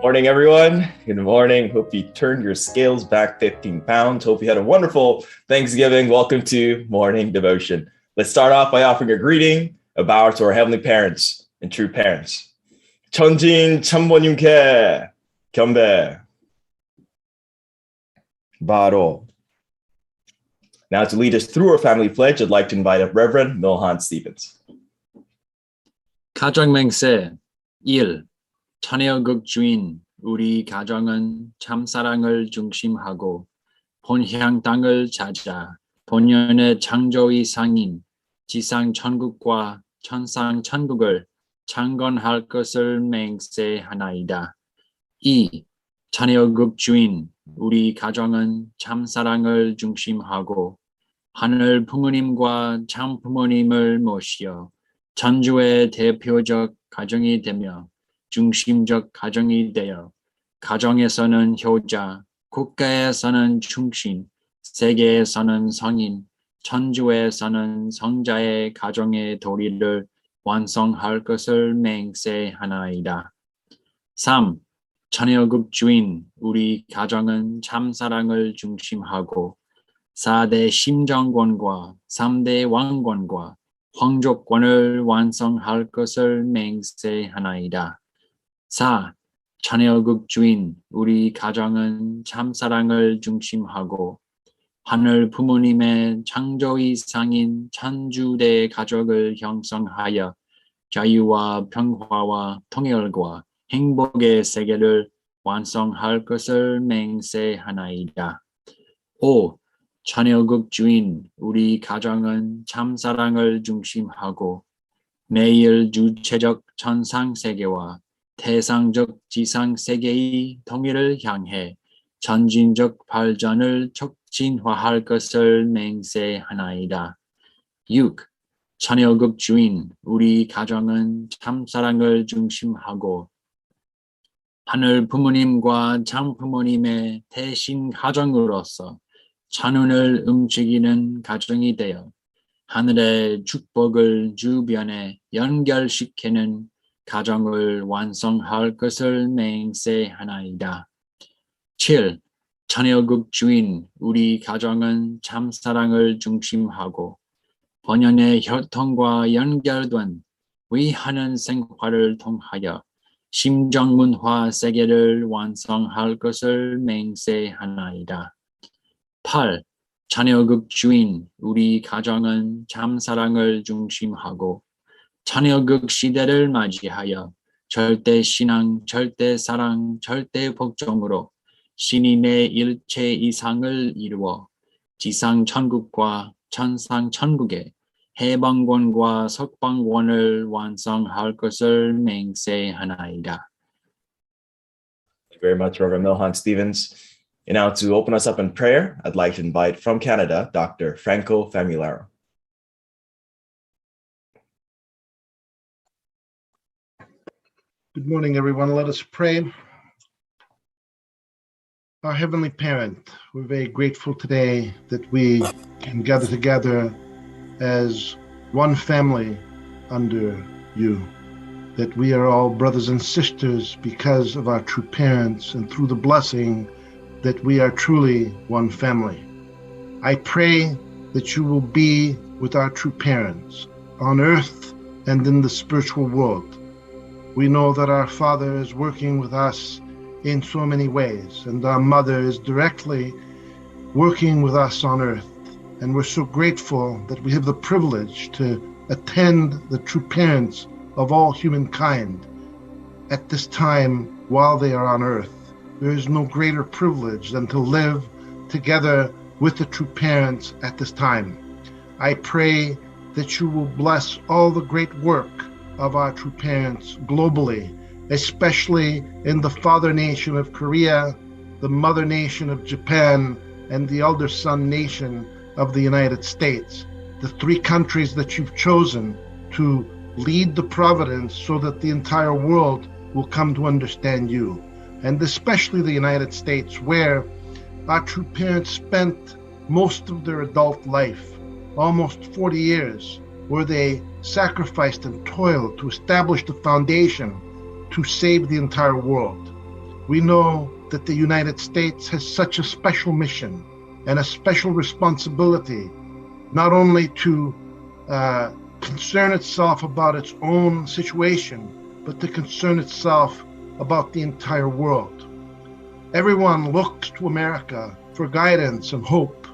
Morning, everyone. Good morning. Hope you turned your scales back 15 pounds. Hope you had a wonderful Thanksgiving. Welcome to Morning Devotion. Let's start off by offering a greeting, a bow to our heavenly parents and true parents. 천진 참모님께 경배. 바로. Now to lead us through our family pledge, I'd like to invite up Reverend Milhan Stevens. 가정맹세 1. 자녀극 주인 우리 가정은 참사랑을 중심하고 본향 땅을 찾아 본연의 창조의 상인 지상 천국과 천상 천국을 창건할 것을 맹세하나이다. 2. 자녀극 주인 우리 가정은 참사랑을 중심하고 하늘 부모님과 참 부모님을 모시어 천주의 대표적 가정이 되며 중심적 가정이 되어 가정에서는 효자, 국가에서는 충신, 세계에서는 성인, 천주에서는 성자의 가정의 도리를 완성할 것을 맹세하나이다. 3. 자녀극 주인 우리 가정은 참사랑을 중심하고 4대 심정권과 3대 왕권과皇族권을 완성할 것을 맹세하나이다. 4. 자녀극 주인 우리 가정은 참사랑을 중심하고 하늘 부모님의 창조의 상인 천주대 가족을 형성하여 자유와 평화와 통일과 행복의 세계를 완성할 것을 맹세하나이다. 5. 자녀극 주인 우리 가정은 참사랑을 중심하고 매일 주체적 천상세계와 태상적 지상세계의 통일을 향해 전진적 발전을 촉진화할 것을 맹세하나이다. 6. 자녀극 주인 우리 가정은 참사랑을 중심하고 하늘 부모님과 참 부모님의 대신 가정으로서 찬운을 움직이는 가정이 되어 하늘의 축복을 주변에 연결시키는 가정을 완성할 것을 맹세하나이다. 7. 자녀극 주인 우리 가정은 참사랑을 중심하고 본연의 혈통과 연결된 위하는 생활을 통하여 심정문화 세계를 완성할 것을 맹세하나이다. 8. 자녀극 주인 우리 가정은 참사랑을 중심하고 자녀극 시대를 맞이하여 절대신앙, 절대사랑, 절대복종으로 신인의 일체 이상을 이루어 지상천국과 천상천국의 해방권과 석방권을 완성할 것을 맹세하나이다. Thank you very much, Reverend Milhan Stevens. And now to open us up in prayer, I'd like to invite from Canada, Dr. Franco Famularo. Good morning, everyone. Let us pray. Our Heavenly Parent, we're very grateful today that we can gather together as one family under you, that we are all brothers and sisters because of our true parents, and through the blessing that we are truly one family. I pray that you will be with our true parents on earth and in the spiritual world. We know that our Father is working with us in so many ways, and our Mother is directly working with us on earth. And we're so grateful that we have the privilege to attend the true parents of all humankind at this time while they are on earth. There is no greater privilege than to live together with the true parents at this time. I pray that you will bless all the great work of our true parents globally, especially in the father nation of Korea, the mother nation of Japan, and the elder son nation of the United States, the three countries that you've chosen to lead the providence so that the entire world will come to understand you. And especially the United States, where our true parents spent most of their adult life, almost 40 years, where they sacrificed and toiled to establish the foundation to save the entire world. We know that the United States has such a special mission and a special responsibility, not only to concern itself about its own situation, but to concern itself about the entire world. Everyone looks to America for guidance and hope,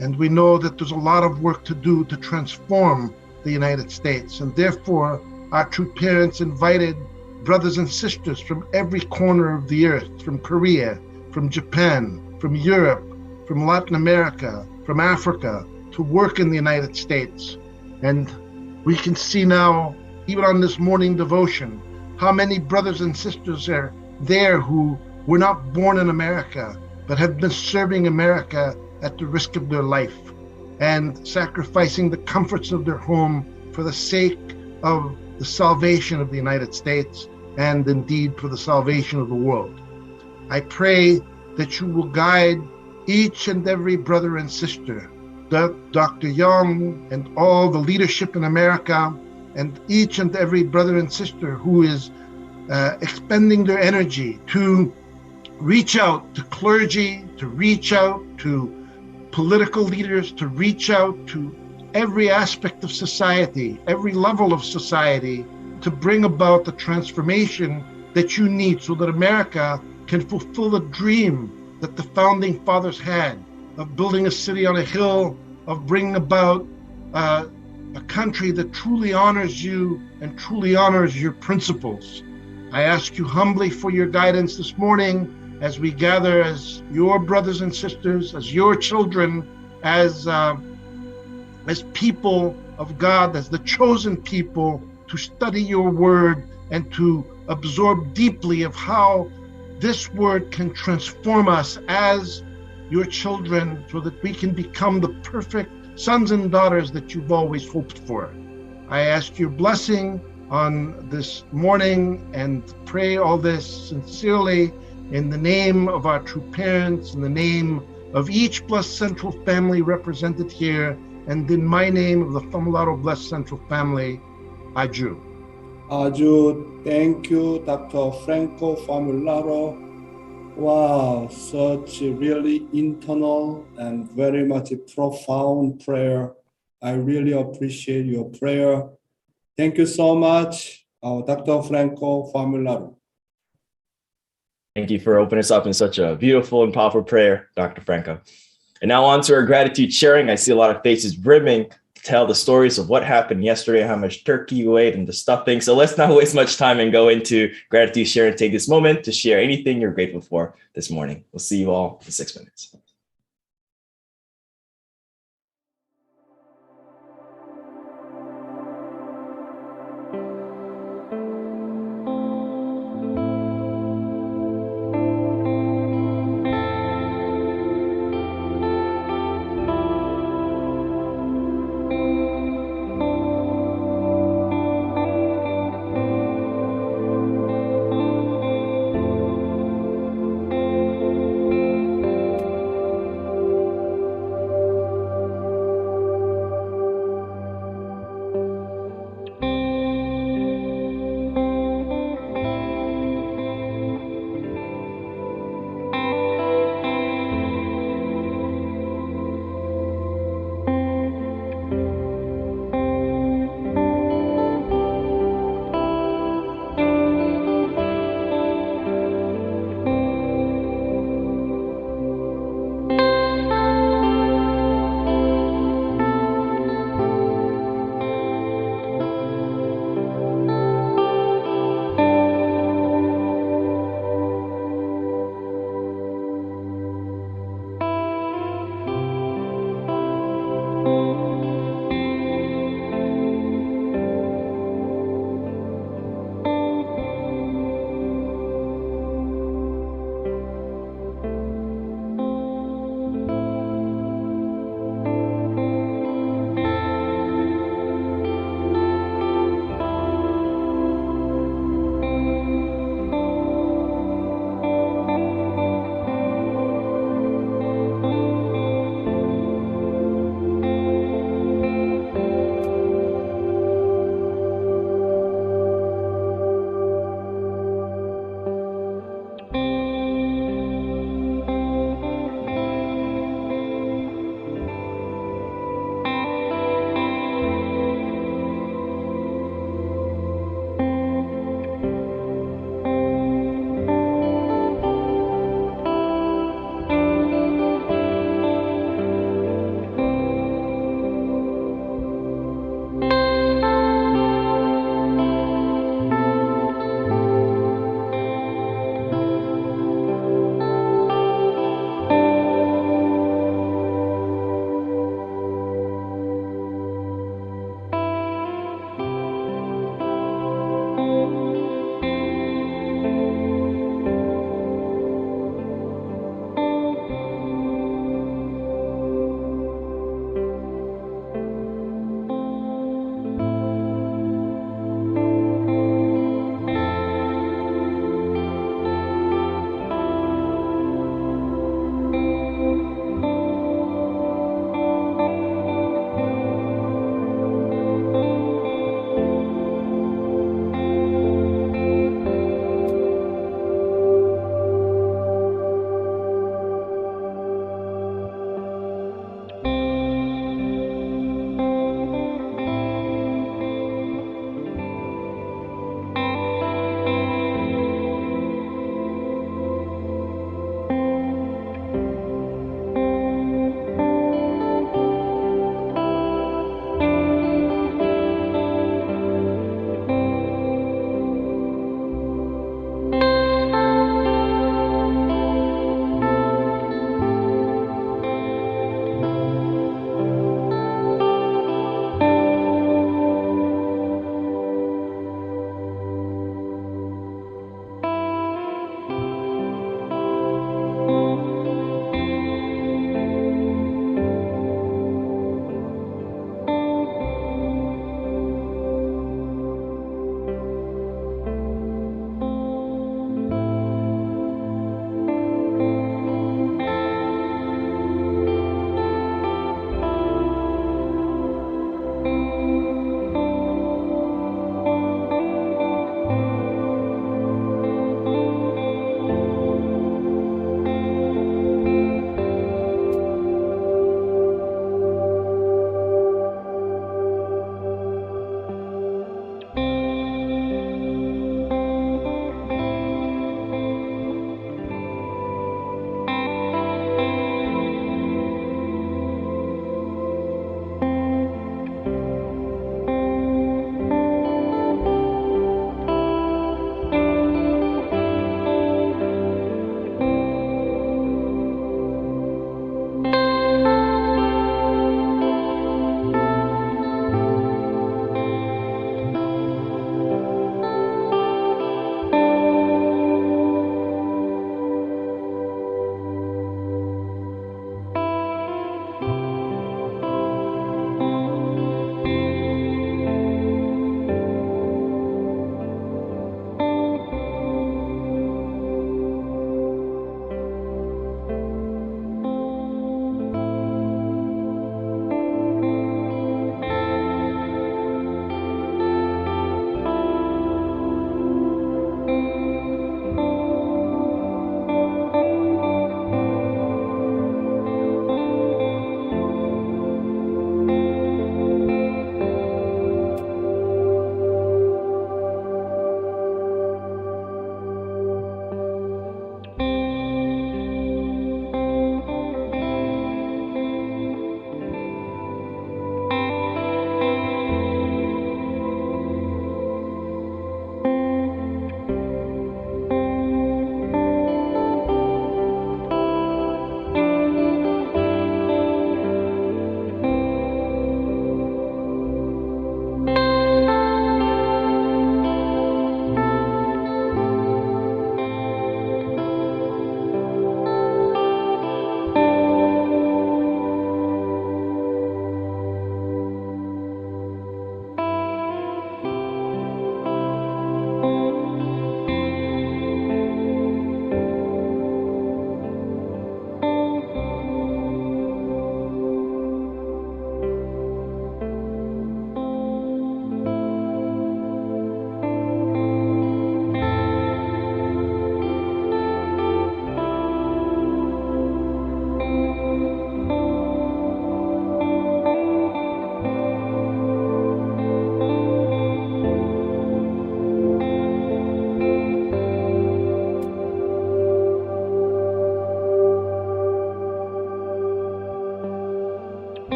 and we know that there's a lot of work to do to transform the United States, and therefore our true parents invited brothers and sisters from every corner of the earth, from Korea, from Japan, from Europe, from Latin America, from Africa, to work in the United States. And we can see now, even on this morning devotion, how many brothers and sisters are there who were not born in America, but have been serving America at the risk of their life and sacrificing the comforts of their home for the sake of the salvation of the United States and indeed for the salvation of the world. I pray that you will guide each and every brother and sister, Dr. Yong and all the leadership in America, and each and every brother and sister who is expending their energy to reach out to clergy, to reach out to political leaders, to reach out to every aspect of society, every level of society, to bring about the transformation that you need so that America can fulfill the dream that the founding fathers had of building a city on a hill, of bringing about a country that truly honors you and truly honors your principles. I ask you humbly for your guidance this morning as we gather as your brothers and sisters, as your children, as people of God, as the chosen people, to study your word and to absorb deeply of how this word can transform us as your children so that we can become the perfect sons and daughters that you've always hoped for. I ask your blessing on this morning and pray all this sincerely in the name of our true parents, in the name of each blessed central family represented here, and in my name of the Famularo Blessed Central Family, Aju. Aju, thank you, Dr. Franco Famularo. Wow, such a really internal and very much a profound prayer. I really appreciate your prayer. Thank you so much, Dr. Franco Famularo. Thank you for opening us up in such a beautiful and powerful prayer, Dr. Franco. And now on to our gratitude sharing. I see a lot of faces brimming to tell the stories of what happened yesterday, how much turkey you ate and the stuffing. So let's not waste much time and go into gratitude sharing. Take this moment to share anything you're grateful for this morning. We'll see you all in 6 minutes.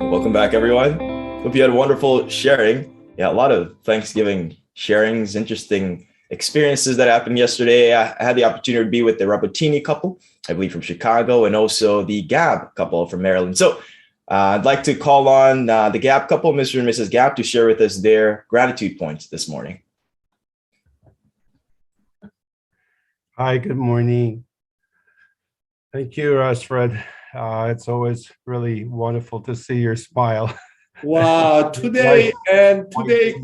Welcome back, everyone. Hope you had a wonderful sharing. Yeah, a lot of Thanksgiving sharings, interesting experiences that happened yesterday. I had the opportunity to be with the Rabottini couple, I believe from Chicago, and also the Gab couple from Maryland. So I'd like to call on the Gab couple, Mr. and Mrs. Gab, to share with us their gratitude points this morning. Hi, good morning. Thank you, Fred. It's always really wonderful to see your smile. Wow, today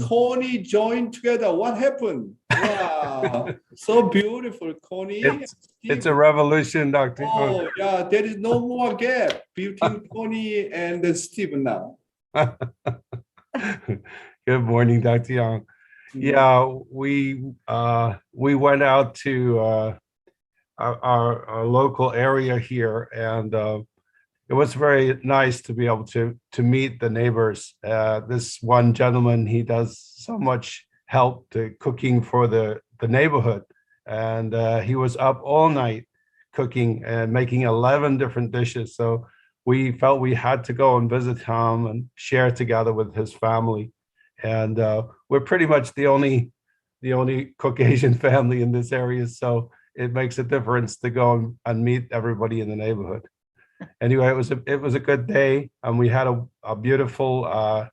Connie joined together. What happened? Wow, so beautiful, Connie. It's a revolution, Dr. Oh, Yong. yeah, there is no more gap between Connie and Steve now. Good morning, Dr. Yong. Yeah, we went out to our local area here, and it was very nice to be able to meet the neighbors. This one gentleman, he does so much help to cooking for the neighborhood, and he was up all night cooking and making 11 different dishes. So we felt we had to go and visit him and share together with his family. And we're pretty much the only Caucasian family in this area, so it makes a difference to go and meet everybody in the neighborhood. Anyway, it was a good day, and we had a beautiful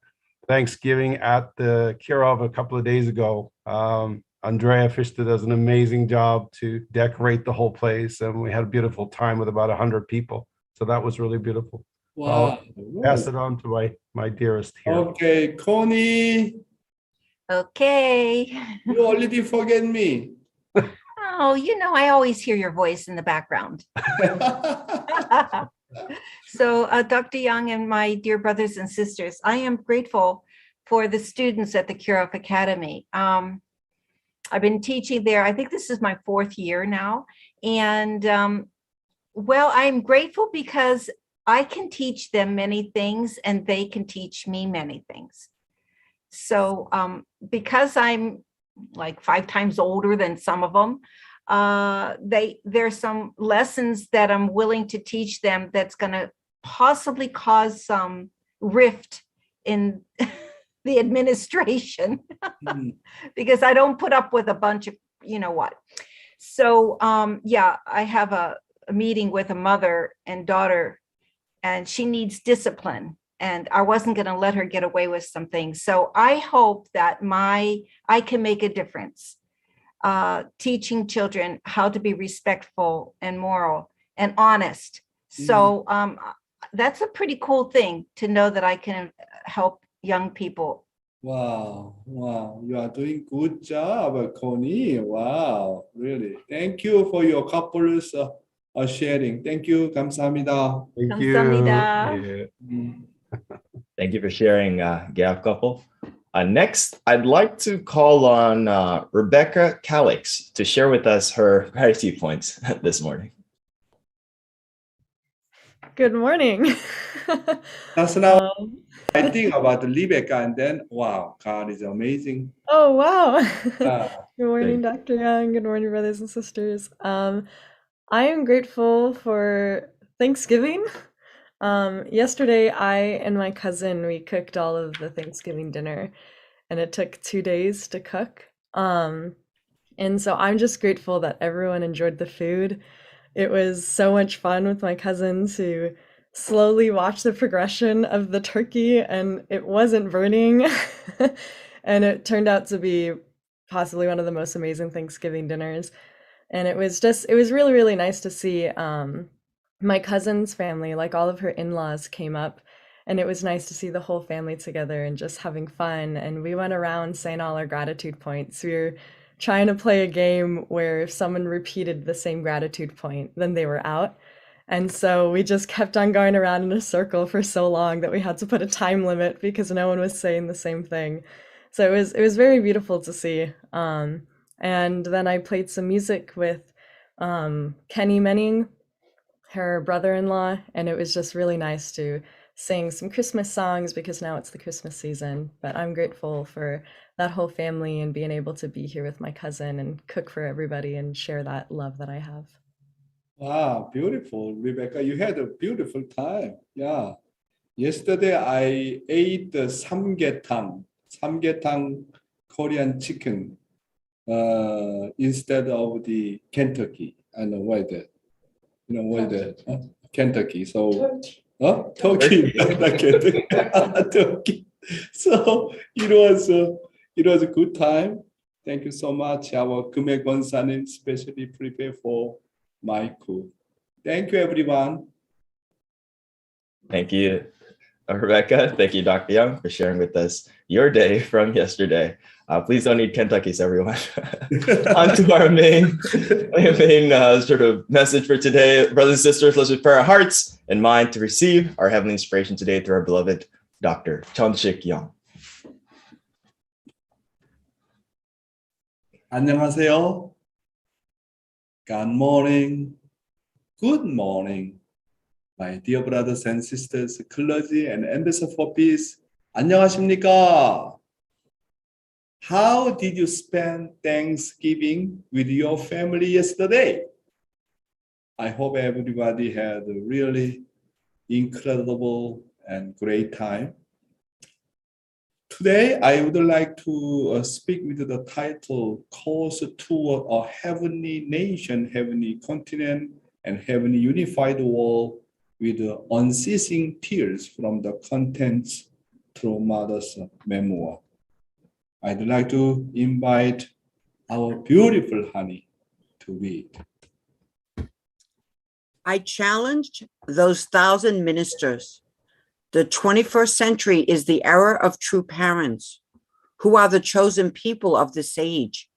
Thanksgiving at the Kirov a couple of days ago. Andrea Fichter does an amazing job to decorate the whole place, and we had a beautiful time with about 100 people. So that was really beautiful. Wow. I'll pass it on to my dearest here. Okay, Connie, Okay. you already forget me. Oh, I always hear your voice in the background. So, Dr. Young and my dear brothers and sisters, I am grateful for the students at the Kirov Academy. I've been teaching there. I think this is my 4th year now. And well, I'm grateful because I can teach them many things and they can teach me many things. So because I'm like 5 times older than some of them, there's some lessons that I'm willing to teach them that's going to possibly cause some rift in the administration because I don't put up with a bunch of what. So yeah, I have a meeting with a mother and daughter, and she needs discipline, and I wasn't going to let her get away with some things. So I hope that I can make a difference, teaching children how to be respectful and moral and honest. So that's a pretty cool thing to know that I can help young people. Wow, you are doing good job, Connie. Wow, really. Thank you for your couples sharing. Thank you. 감사합니다. Thank you. 감사합니다. Yeah. Thank you for sharing, Gab couple. Next, I'd like to call on Rebecca Calix to share with us her gratitude points this morning. Good morning. That's now I think about Rebecca, and then wow, God is amazing. Oh, wow. Yeah. Good morning, Dr. Young. Good morning, brothers and sisters. I am grateful for Thanksgiving. Yesterday, I and my cousin, we cooked all of the Thanksgiving dinner, and it took 2 days to cook. And so I'm just grateful that everyone enjoyed the food. It was so much fun with my cousins to slowly watch the progression of the turkey, and it wasn't burning. And it turned out to be possibly one of the most amazing Thanksgiving dinners. And it was really, really nice to see my cousin's family, like all of her in-laws came up, and it was nice to see the whole family together and just having fun. And we went around saying all our gratitude points. We were trying to play a game where if someone repeated the same gratitude point, then they were out. And so we just kept on going around in a circle for so long that we had to put a time limit because no one was saying the same thing. So it was very beautiful to see. And then I played some music with Kenny Menning, her brother-in-law, and it was just really nice to sing some Christmas songs because now it's the Christmas season. But I'm grateful for that whole family and being able to be here with my cousin and cook for everybody and share that love that I have. Wow, beautiful, Rebecca. You had a beautiful time. Yeah. Yesterday I ate the samgyetang Korean chicken instead of the Kentucky. I know why that. You know why that? Kentucky. So, Turkey, not Kentucky. Turkey. So it was a good time. Thank you so much. Our Kumek Bonsanin specially prepared for my cook. Thank you, everyone. Thank you, Rebecca. Thank you, Dr. Young, for sharing with us your day from yesterday. Please don't eat Kentucky's, everyone. On to our main sort of message for today. Brothers and sisters, let's prepare our hearts and mind to receive our heavenly inspiration today through our beloved Dr. Yong. 안녕하세요. Good morning. Good morning. My dear brothers and sisters, clergy and ambassador for peace. 안녕하십니까? How did you spend Thanksgiving with your family yesterday? I hope everybody had a really incredible and great time. Today, I would like to speak with the title, Course Toward a Heavenly Nation, Heavenly Continent, and Heavenly Unified World with unceasing tears from the contents through Mother's memoir. I'd like to invite our beautiful Honey to read. I challenged those 1,000 ministers. The 21st century is the era of true parents. Who are the chosen people of this age?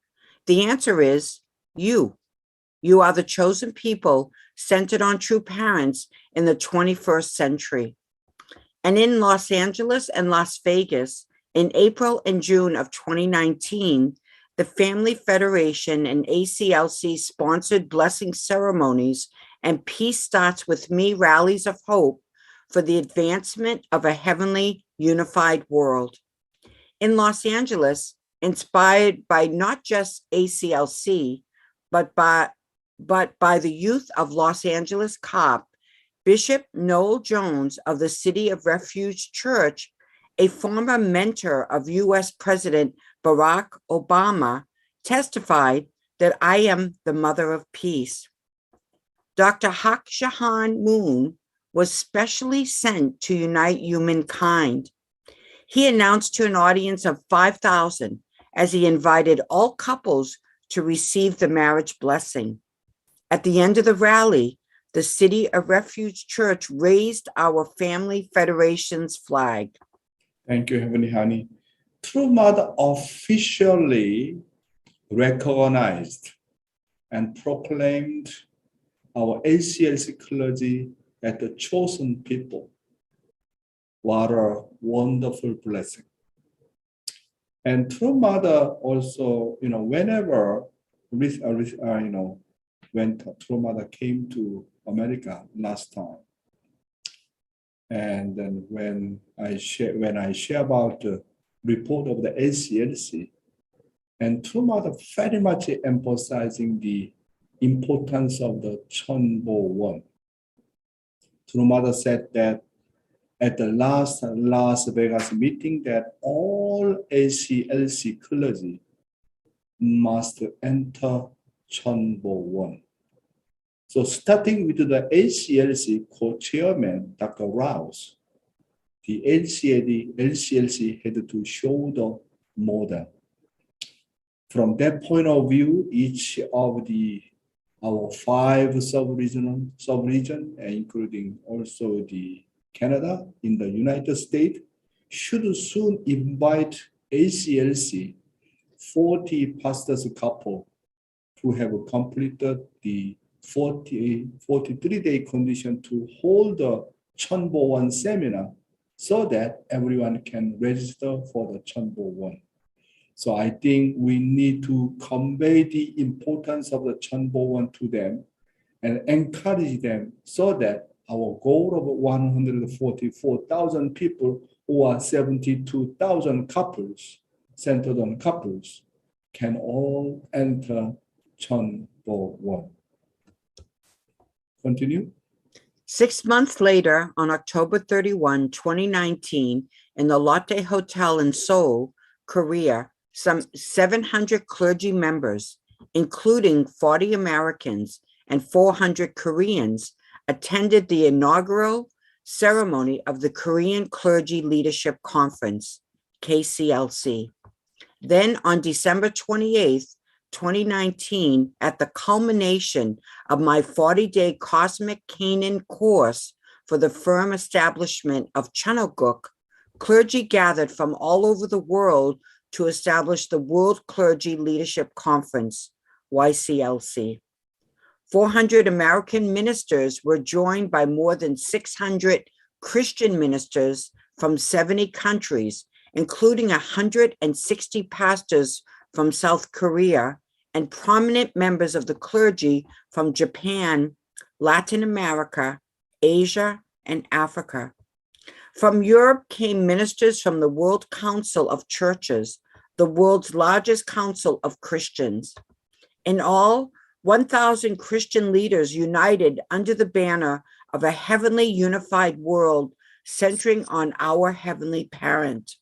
The answer is you. You are the chosen people centered on true parents in the 21st century. And in Los Angeles and Las Vegas, in April and June of 2019, the Family Federation and ACLC sponsored blessing ceremonies and Peace Starts With Me rallies of hope for the advancement of a heavenly unified world. In Los Angeles, inspired by not just ACLC, but by the youth of Los Angeles COP, Bishop Noel Jones of the City of Refuge Church, a former mentor of U.S. President Barack Obama, testified that I am the mother of peace. Dr. Hak Jahan Moon was specially sent to unite humankind. He announced to an audience of 5,000 as he invited all couples to receive the marriage blessing. At the end of the rally, the City of Refuge Church raised our Family Federation's flag. Thank you, Heavenly Honey. True Mother officially recognized and proclaimed our ACLC clergy as the chosen people. What a wonderful blessing. And True Mother also, whenever, when True Mother came to America last time, and then when I share about the report of the ACLC, and True Mother very much emphasizing the importance of the Chonbo One. True Mother said that at the last Las Vegas meeting that all ACLC clergy must enter Chonbo One. So starting with the ACLC co-chairman, Dr. Rouse, the LCLC had to show the model. From that point of view, each of our 5 sub-region, including also the Canada in the United States, should soon invite ACLC 40 pastors couple who have completed the 43-day condition to hold the Chonbo One seminar so that everyone can register for the Chonbo One. So I think we need to convey the importance of the Chonbo One to them and encourage them so that our goal of 144,000 people who are 72,000 couples, centered on couples, can all enter Chonbo One. Continue. 6 months later, on October 31, 2019, in the Lotte Hotel in Seoul, Korea, some 700 clergy members, including 40 Americans and 400 Koreans, attended the inaugural ceremony of the Korean Clergy Leadership Conference, KCLC. Then on December 28th, 2019, at the culmination of my 40-day Cosmic Canaan course for the firm establishment of Chanoguk, clergy gathered from all over the world to establish the World Clergy Leadership Conference, YCLC. 400 American ministers were joined by more than 600 Christian ministers from 70 countries, including 160 pastors from South Korea and prominent members of the clergy from Japan, Latin America, Asia, and Africa. From Europe came ministers from the World Council of Churches, the world's largest council of Christians. In all, 1,000 Christian leaders united under the banner of a heavenly unified world centering on our heavenly parent.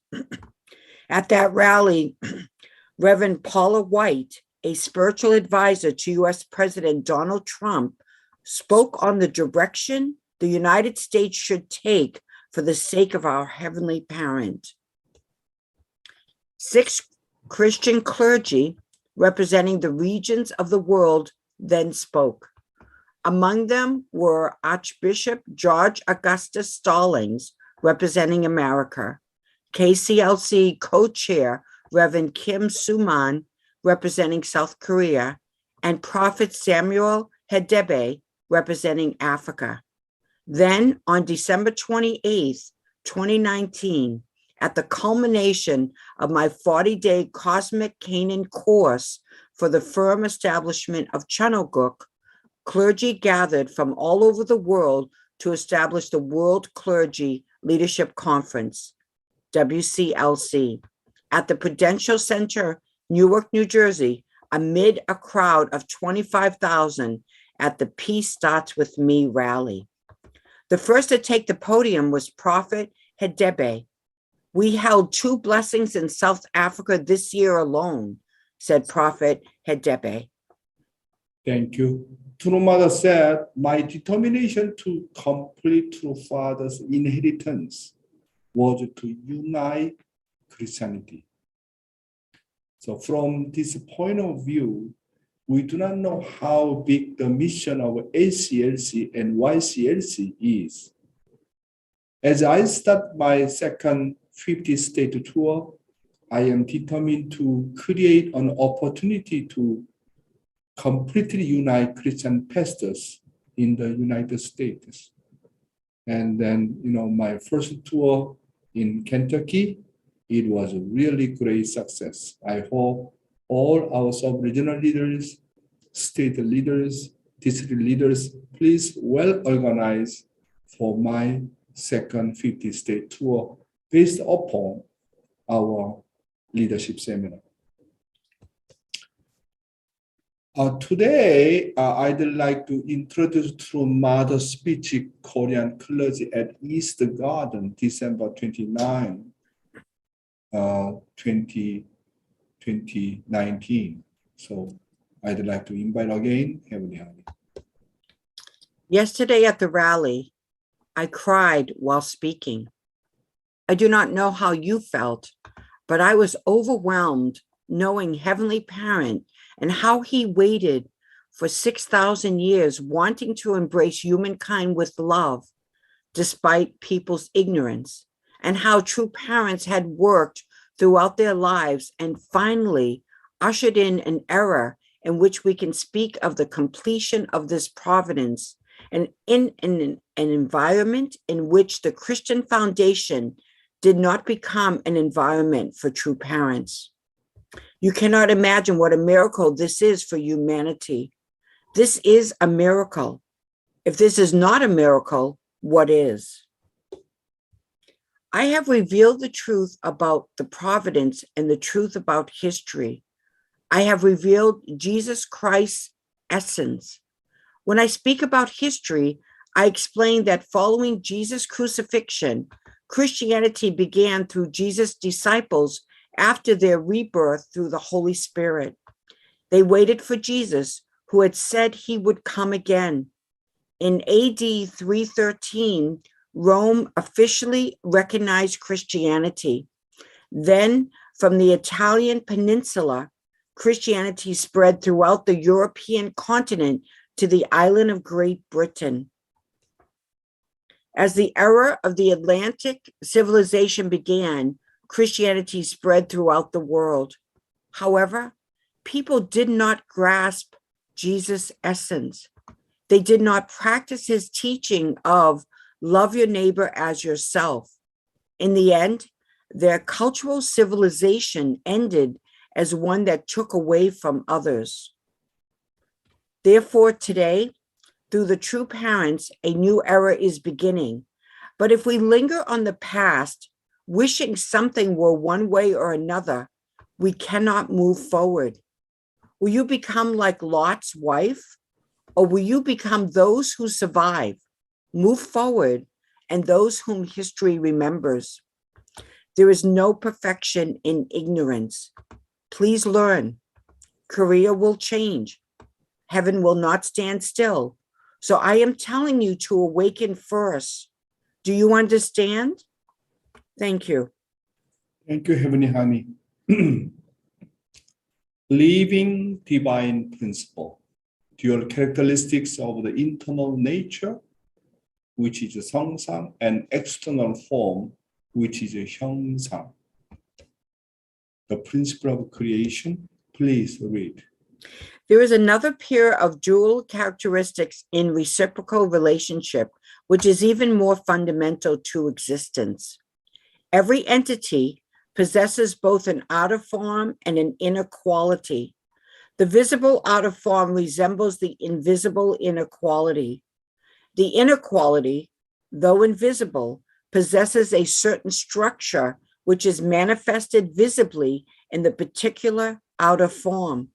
At that rally, Reverend Paula White, a spiritual advisor to U.S. President Donald Trump, spoke on the direction the United States should take for the sake of our heavenly parent. 6 Christian clergy representing the regions of the world then spoke. Among them were Archbishop George Augustus Stallings, representing America, KCLC co-chair Reverend Kim Suman, representing South Korea, and Prophet Samuel Hedebe, representing Africa. Then, on December 28th, 2019, at the culmination of my 40-day Cosmic Canaan course for the firm establishment of Chanoguk, clergy gathered from all over the world to establish the World Clergy Leadership Conference, WCLC, at the Prudential Center, Newark, New Jersey, amid a crowd of 25,000 at the Peace Starts With Me rally. The first to take the podium was Prophet Hedebe. "We held 2 blessings in South Africa this year alone," said Prophet Hedebe. Thank you. True Mother said, "My determination to complete True Father's inheritance was to unite Christianity." So from this point of view, we do not know how big the mission of ACLC and YCLC is. As I start my second 50-state tour, I am determined to create an opportunity to completely unite Christian pastors in the United States. And then, my first tour in Kentucky, it was a really great success. I hope all our sub-regional leaders, state leaders, district leaders, please well organize for my second 50-state tour based upon our leadership seminar. Today, I'd like to introduce True Mother speech Korean clergy at East Garden, December 29, 2019. So I'd like to invite again, Heavenly Honey. Yesterday at the rally, I cried while speaking. I do not know how you felt, but I was overwhelmed knowing Heavenly Parent and how he waited for 6,000 years wanting to embrace humankind with love, despite people's ignorance, and how true parents had worked throughout their lives and finally ushered in an era in which we can speak of the completion of this providence and in an environment in which the Christian foundation did not become an environment for true parents. You cannot imagine what a miracle this is for humanity. This is a miracle. If this is not a miracle, what is? I have revealed the truth about the providence and the truth about history. I have revealed Jesus Christ's essence. When I speak about history, I explained that following Jesus' crucifixion, Christianity began through Jesus' disciples after their rebirth through the Holy Spirit. They waited for Jesus, who had said he would come again. In AD 313, Rome officially recognized Christianity. Then, from the Italian peninsula, Christianity spread throughout the European continent to the island of Great Britain. As the era of the Atlantic civilization began, Christianity spread throughout the world. However, people did not grasp Jesus' essence. They did not practice his teaching of love your neighbor as yourself. In the end, their cultural civilization ended as one that took away from others. Therefore, today, through the true parents, a new era is beginning. But if we linger on the past, wishing something were one way or another, we cannot move forward. Will you become like Lot's wife? Or will you become those who survive, move forward, and those whom history remembers? There is no perfection in ignorance. Please learn. Korea will change. Heaven will not stand still. So I am telling you to awaken first. Do you understand? Thank you. Thank you, Heavenly Honey. Living divine principle, dual characteristics of the internal nature, which is 성상, and external form, which is 형상. The principle of creation, please read. There is another pair of dual characteristics in reciprocal relationship, which is even more fundamental to existence. Every entity possesses both an outer form and an inner quality. The visible outer form resembles the invisible inner quality. The inner quality, though invisible, possesses a certain structure which is manifested visibly in the particular outer form.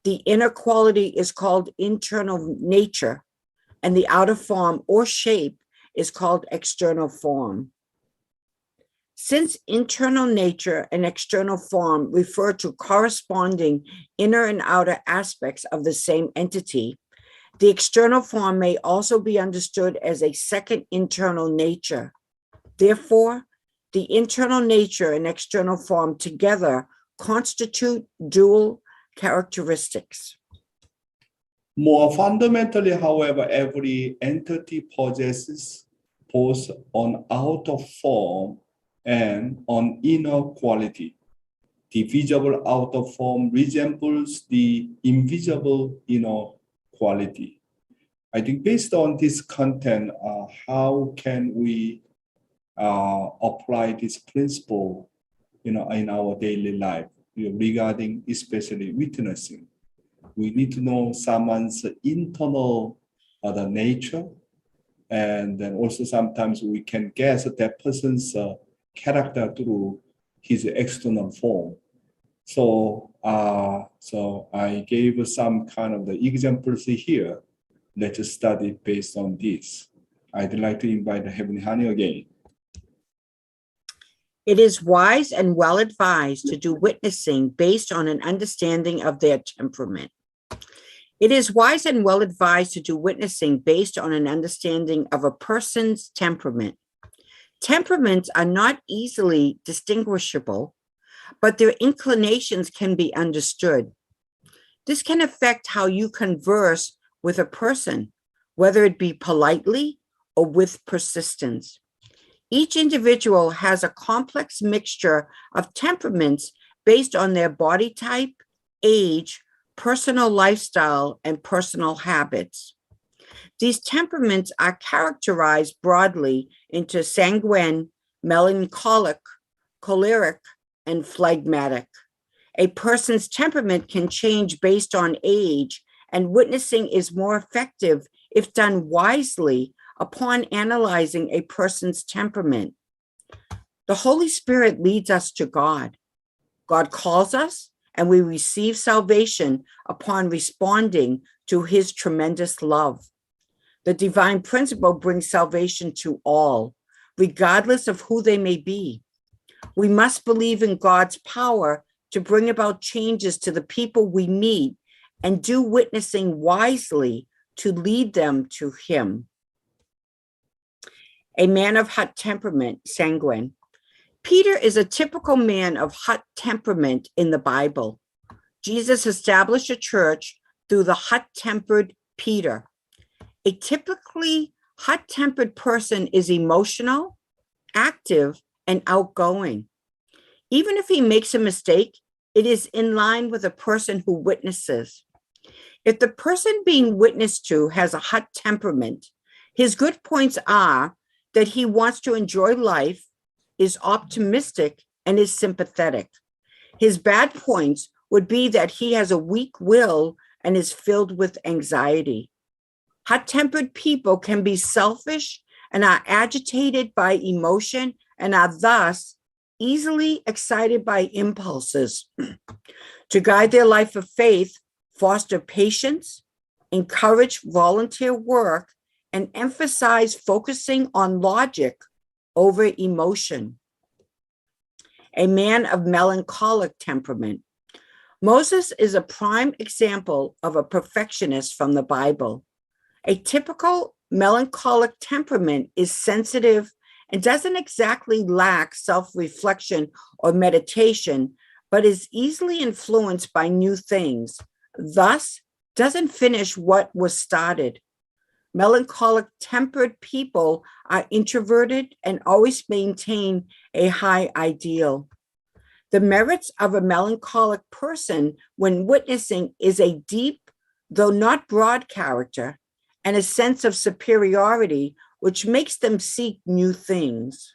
The inner quality is called internal nature, and the outer form or shape is called external form. Since internal nature and external form refer to corresponding inner and outer aspects of the same entity, the external form may also be understood as a second internal nature. Therefore, the internal nature and external form together constitute dual characteristics. More fundamentally, however, every entity possesses both an outer form and an inner quality. The visible outer form resembles the invisible inner quality. I think based on this content, how can we apply this principle, in our daily life, regarding especially witnessing? We need to know someone's internal the nature, and then also sometimes we can guess that person's character through his external form. So I gave some kind of the examples here. Let's study based on this. I'd like to invite the Heavenly Honey again. It is wise and well advised to do witnessing based on an understanding of their temperament. It is wise and well advised to do witnessing based on an understanding of a person's temperament. Temperaments are not easily distinguishable, but their inclinations can be understood. This can affect how you converse with a person, whether it be politely or with persistence. Each individual has a complex mixture of temperaments based on their body type, age, personal lifestyle, and personal habits. These temperaments are characterized broadly into sanguine, melancholic, choleric, and phlegmatic. A person's temperament can change based on age, and witnessing is more effective if done wisely upon analyzing a person's temperament. The Holy Spirit leads us to God. God calls us, and we receive salvation upon responding to his tremendous love. The divine principle brings salvation to all, regardless of who they may be. We must believe in God's power to bring about changes to the people we meet and do witnessing wisely to lead them to Him. A man of hot temperament, sanguine. Peter is a typical man of hot temperament in the Bible. Jesus established a church through the hot-tempered Peter. A typically hot-tempered person is emotional, active, and outgoing. Even if he makes a mistake, it is in line with a person who witnesses. If the person being witnessed to has a hot temperament, his good points are that he wants to enjoy life, is optimistic, and is sympathetic. His bad points would be that he has a weak will and is filled with anxiety. Hot-tempered people can be selfish and are agitated by emotion and are thus easily excited by impulses. To guide their life of faith, foster patience, encourage volunteer work, and emphasize focusing on logic over emotion. A man of melancholic temperament. Moses is a prime example of a perfectionist from the Bible. A typical melancholic temperament is sensitive and doesn't exactly lack self-reflection or meditation, but is easily influenced by new things, thus doesn't finish what was started. Melancholic tempered people are introverted and always maintain a high ideal. The merits of a melancholic person when witnessing is a deep, though not broad character, and a sense of superiority, which makes them seek new things.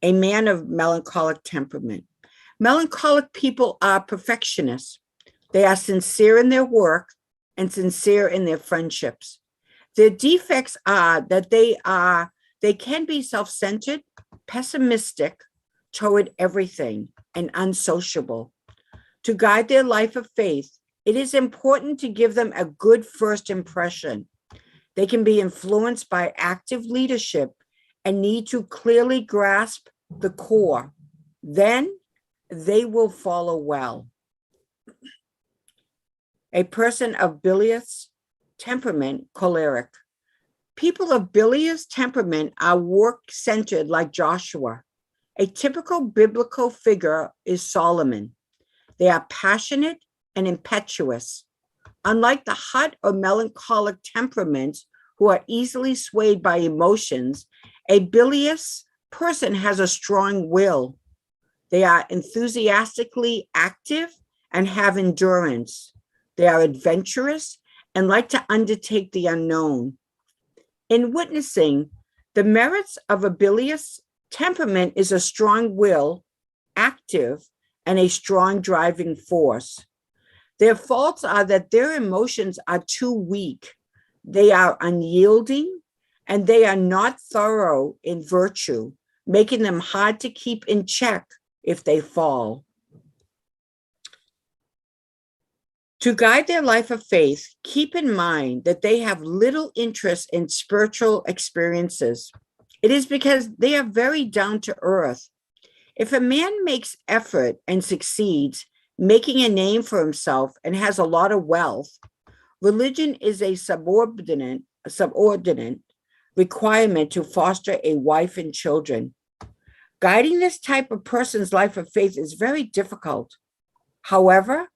A man of melancholic temperament. Melancholic people are perfectionists. They are sincere in their work and sincere in their friendships. Their defects are that they can be self-centered, pessimistic toward everything, and unsociable. To guide their life of faith, it is important to give them a good first impression. They can be influenced by active leadership and need to clearly grasp the core. Then they will follow well. A person of bilious temperament, choleric. People of bilious temperament are work-centered like Joshua. A typical biblical figure is Solomon. They are passionate and impetuous. Unlike the hot or melancholic temperaments who are easily swayed by emotions, a bilious person has a strong will. They are enthusiastically active and have endurance. They are adventurous and like to undertake the unknown. In witnessing, the merits of a bilious temperament is a strong will, active, and a strong driving force. Their faults are that their emotions are too weak. They are unyielding, and they are not thorough in virtue, making them hard to keep in check if they fall. To guide their life of faith, keep in mind that they have little interest in spiritual experiences. It is because they are very down to earth. If a man makes effort and succeeds, making a name for himself and has a lot of wealth, religion is a subordinate requirement to foster a wife and children. Guiding this type of person's life of faith is very difficult. However,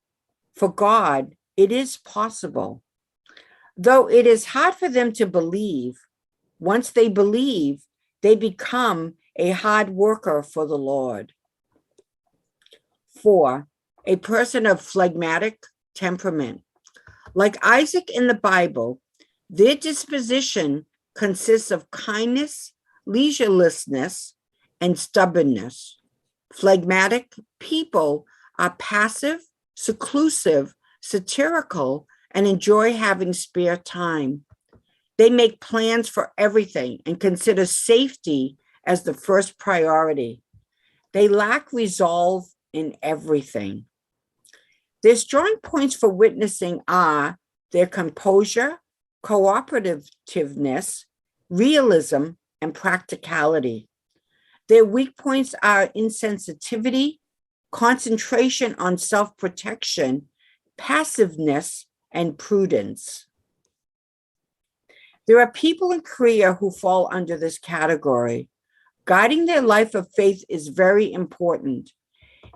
for God, it is possible. Though it is hard for them to believe, once they believe, they become a hard worker for the Lord. 4, a person of phlegmatic temperament. Like Isaac in the Bible, their disposition consists of kindness, leisureliness, and stubbornness. Phlegmatic people are passive, seclusive, satirical, and enjoy having spare time. They make plans for everything and consider safety as the first priority. They lack resolve in everything. Their strong points for witnessing are their composure, cooperativeness, realism, and practicality. Their weak points are insensitivity, concentration on self-protection, passiveness, and prudence. There are people in Korea who fall under this category. Guiding their life of faith is very important.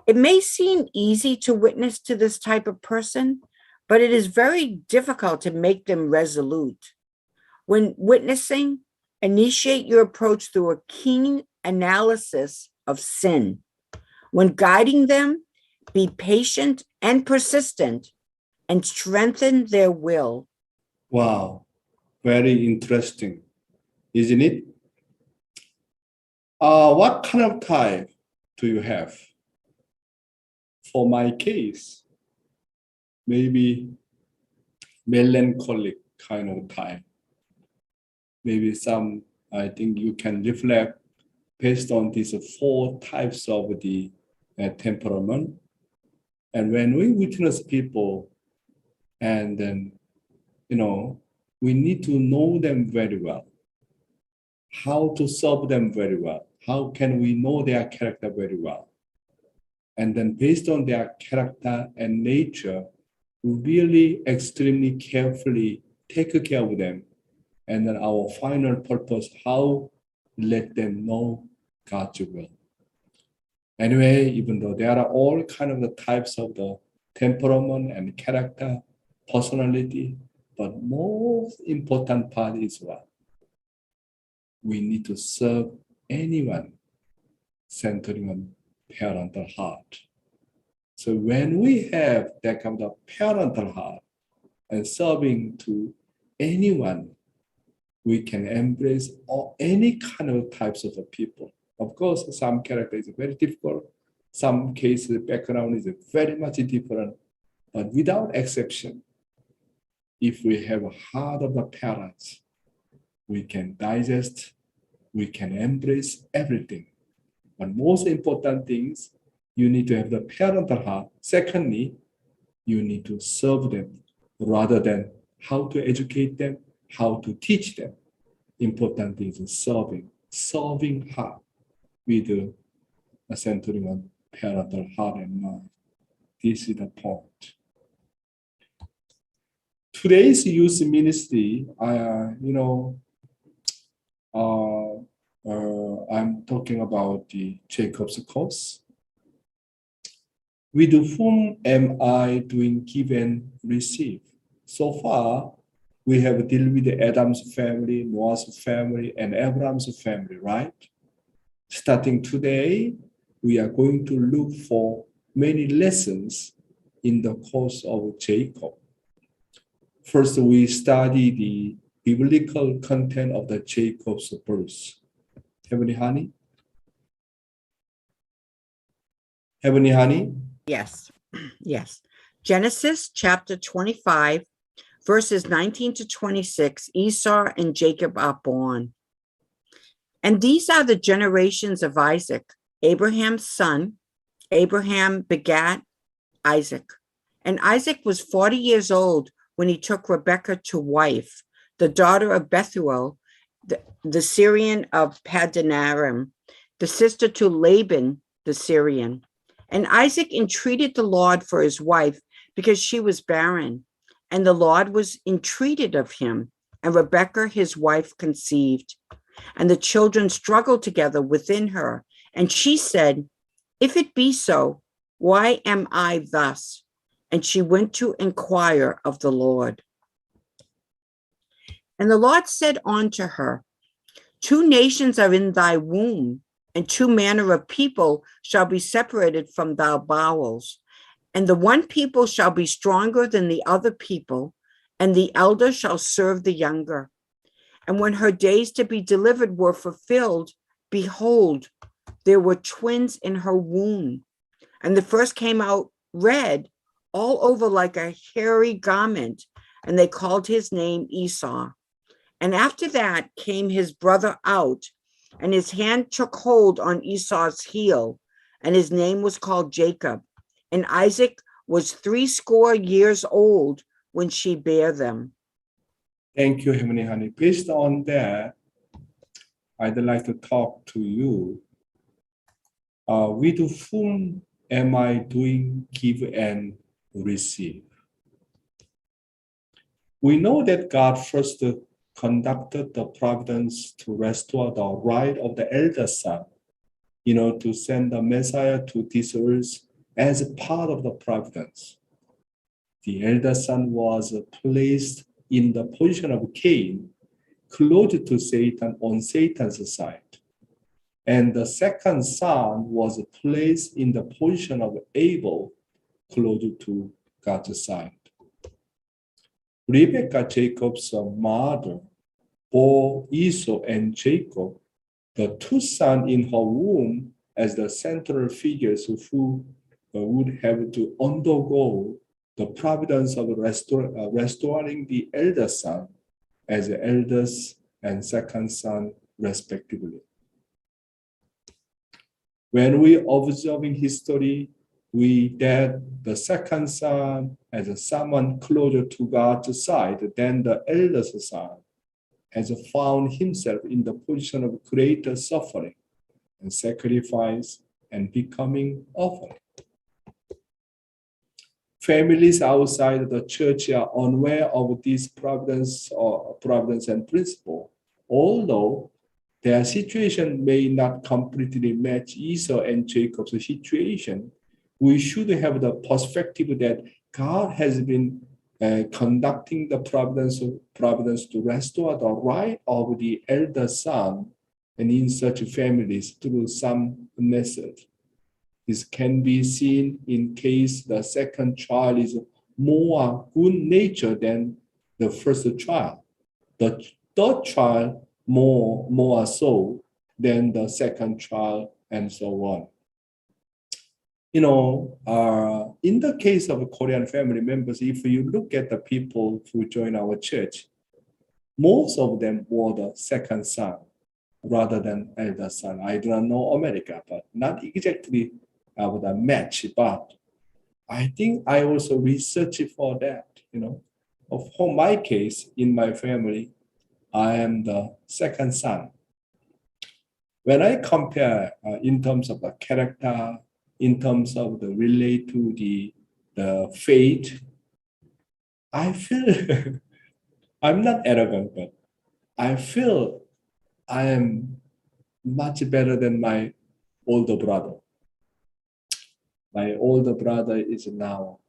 It may seem easy to witness to this type of person, but it is very difficult to make them resolute. When witnessing, initiate your approach through a keen analysis of sin. When guiding them, be patient and persistent and strengthen their will. Wow, very interesting, isn't it? What kind of type do you have? For my case, maybe melancholic kind of type. Maybe some, I think you can reflect based on these 4 types of the temperament. And when we witness people, and then, we need to know them very well, how to serve them very well, how can we know their character very well. And then based on their character and nature, we really extremely carefully take care of them. And then our final purpose, how let them know God's will. Anyway, even though there are all kind of the types of the temperament and character, personality, but most important part is what? We need to serve anyone centering on parental heart. So when we have that kind of parental heart and serving to anyone, we can embrace any kind of types of people. Of course, some character is very difficult. Some cases, background is very much different. But without exception, if we have a heart of the parents, we can digest, we can embrace everything. But most important things, you need to have the parental heart. Secondly, you need to serve them rather than how to educate them, how to teach them. Important thing is serving heart with a centering on parental heart and mind. This is the point. Today's youth ministry, I'm talking about the Jacob's course. With whom am I doing give and receive? So far, we have dealt with Adam's family, Noah's family, and Abraham's family, right? Starting today, we are going to look for many lessons in the course of Jacob. First, we study the biblical content of the Jacob's birth. Heavenly Honey? Heavenly Honey? Yes, yes. Genesis chapter 25, verses 19 to 26, Esau and Jacob are born. And these are the generations of Isaac, Abraham's son. Abraham begat Isaac. And Isaac was 40 years old when he took Rebekah to wife, the daughter of Bethuel, the Syrian of Padanaram, the sister to Laban, the Syrian. And Isaac entreated the Lord for his wife because she was barren. And the Lord was entreated of him, and Rebekah, his wife, conceived. And the children struggled together within her. And she said, if it be so, why am I thus? And she went to inquire of the Lord. And the Lord said unto her, 2 nations are in thy womb, and 2 manner of people shall be separated from thy bowels. And the one people shall be stronger than the other people, and the elder shall serve the younger. And when her days to be delivered were fulfilled, behold, there were twins in her womb. And the first came out red, all over like a hairy garment, and they called his name Esau. And after that came his brother out, and his hand took hold on Esau's heel, and his name was called Jacob. And Isaac was 80 years old when she bare them. Thank you, Heavenly Honey. Based on that, I'd like to talk to you. With whom am I doing give and receive? We know that God first conducted the providence to restore the right of the elder son, to send the Messiah to this earth as part of the providence. The elder son was placed in the position of Cain, close to Satan on Satan's side. And the second son was placed in the position of Abel, close to God's side. Rebecca, Jacob's mother, bore Esau and Jacob, the two sons in her womb, as the central figures who would have to undergo the providence of restoring the elder son as the eldest and second son, respectively. When we observing history, that the second son as someone closer to God's side than the eldest son has found himself in the position of greater suffering and sacrifice and becoming offering. Families outside the church are unaware of this providence and principle, although their situation may not completely match Esau and Jacob's situation. We should have the perspective that God has been conducting the providence to restore the right of the elder son, and in such families through some method. This can be seen in case the second child is more good-natured than the first child. The third child more so than the second child, and so on. In the case of Korean family members, if you look at the people who join our church, most of them were the second son rather than elder son. I do not know America, but not exactly with a match, but I think I also researched for that, For my case, in my family, I am the second son. When I compare in terms of the character, in terms of the relate to the faith, I feel I'm not arrogant, but I feel I am much better than my older brother. My older brother is now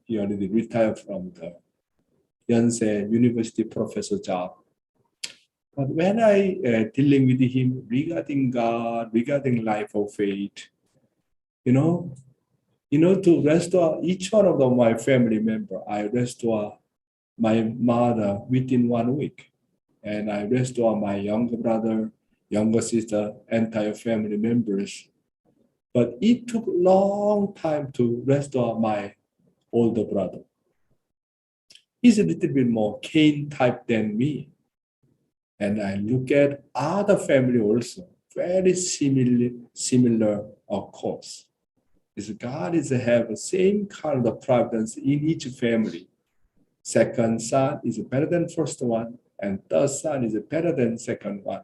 he already retired from the Yonsei University professor job. But when I dealing with him regarding God, regarding life of faith, to restore each one of my family member, I restore my mother within 1 week, and I restore my younger brother, younger sister, entire family members. But it took a long time to restore my older brother. He's a little bit more Cain type than me. And I look at other family also, very similar of course. Is God is have the same kind of providence in each family. Second son is better than first one, and third son is better than second one.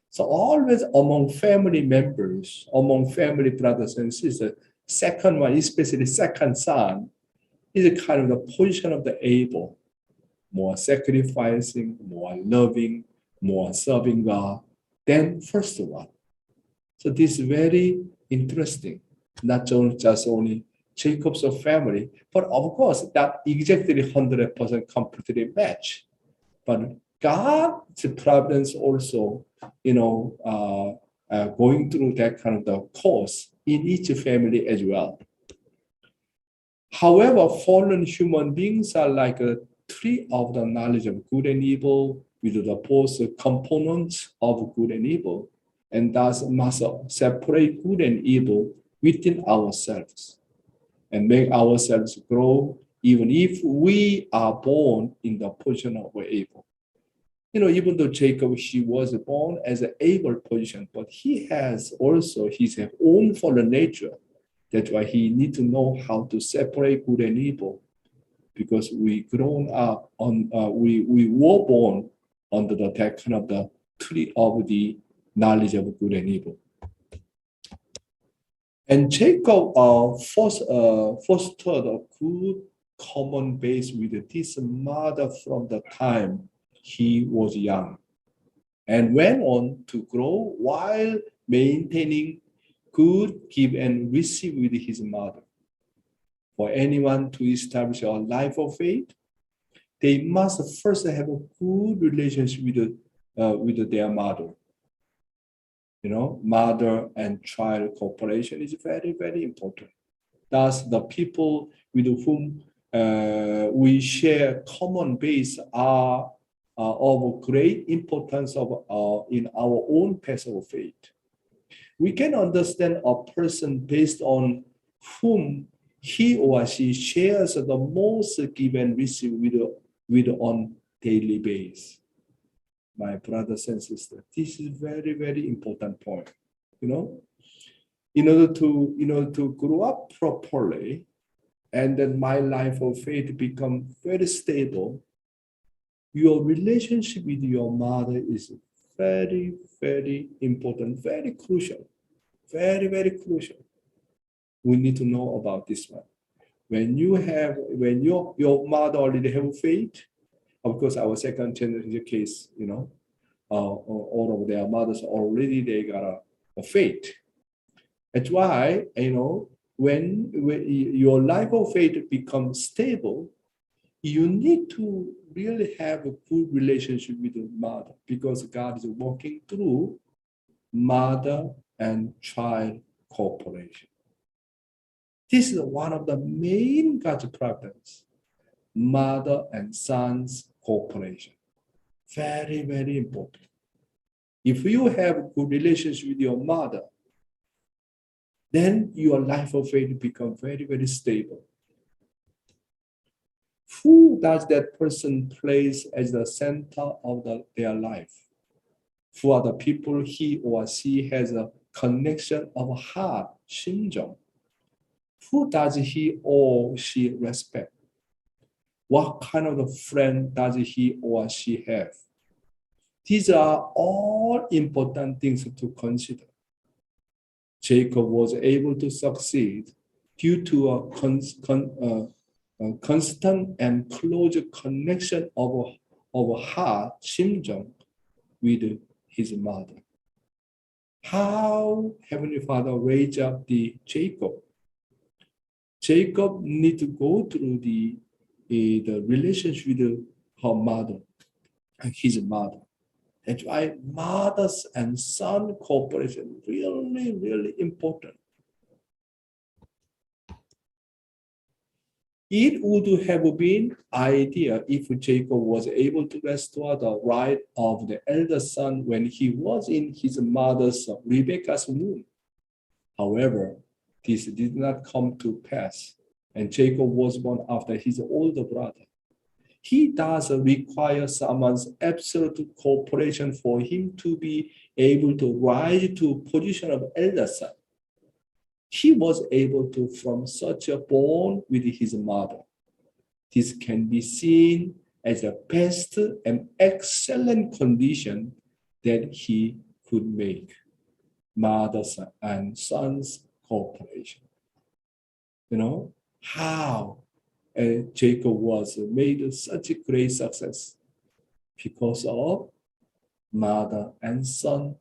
So always among family members, among family brothers and sisters, second one, especially second son, is a kind of the position of the able, more sacrificing, more loving, more serving God than first one. So this is very interesting, not just only Jacob's family, but of course, not exactly 100% completely match. But God's providence also, going through that kind of the course in each family as well. However, fallen human beings are like a tree of the knowledge of good and evil, with the both components of good and evil, and thus must separate good and evil within ourselves and make ourselves grow, even if we are born in the position of evil. Even though Jacob, he was born as an able position, but he has also his own fallen nature. That's why he needs to know how to separate good and evil. because we grown up on we were born under the that kind of the tree of the knowledge of good and evil. And Jacob fostered a good common base with his mother from the time he was young, and went on to grow while maintaining good give and receive with his mother. For anyone to establish a life of faith, they must first have a good relationship with their mother. You know, mother and child cooperation is very, very important. Thus, the people with whom we share common base are of great importance in our own path of faith. We can understand a person based on whom he or she shares the most give and receive with on daily basis. My brothers and sisters, this is very, very important point. You know, in order to grow up properly, and then my life of faith become very stable, your relationship with your mother is very, very important, very crucial, very, very crucial. We need to know about this one. When your mother already have faith, of course, our second generation case, you know, all of their mothers already they got a faith. That's why, you know, when your life of faith becomes stable, you need to really have a good relationship with your mother, because God is working through mother and child cooperation. This is one of the main God's providence, mother and son's cooperation. Very, very important. If you have a good relationship with your mother, then your life of faith becomes very, very stable. Who does that person place as the center of their life? Who are the people he or she has a connection of heart, 심정? Who does he or she respect? What kind of a friend does he or she have? These are all important things to consider. Jacob was able to succeed due to a constant and close connection of heart, 심정, with his mother. How Heavenly Father raised up the Jacob? Jacob need to go through the relationship with her mother and his mother. That's why mothers and son cooperation really, really important. It would have been ideal if Jacob was able to restore the right of the elder son when he was in his mother's Rebekah's womb. However, this did not come to pass, and Jacob was born after his older brother. He does require someone's absolute cooperation for him to be able to rise to position of elder son. He was able to from such a bond with his mother. This can be seen as the best and excellent condition that he could make. Mother and son's cooperation. You know, how Jacob was made such a great success because of mother and son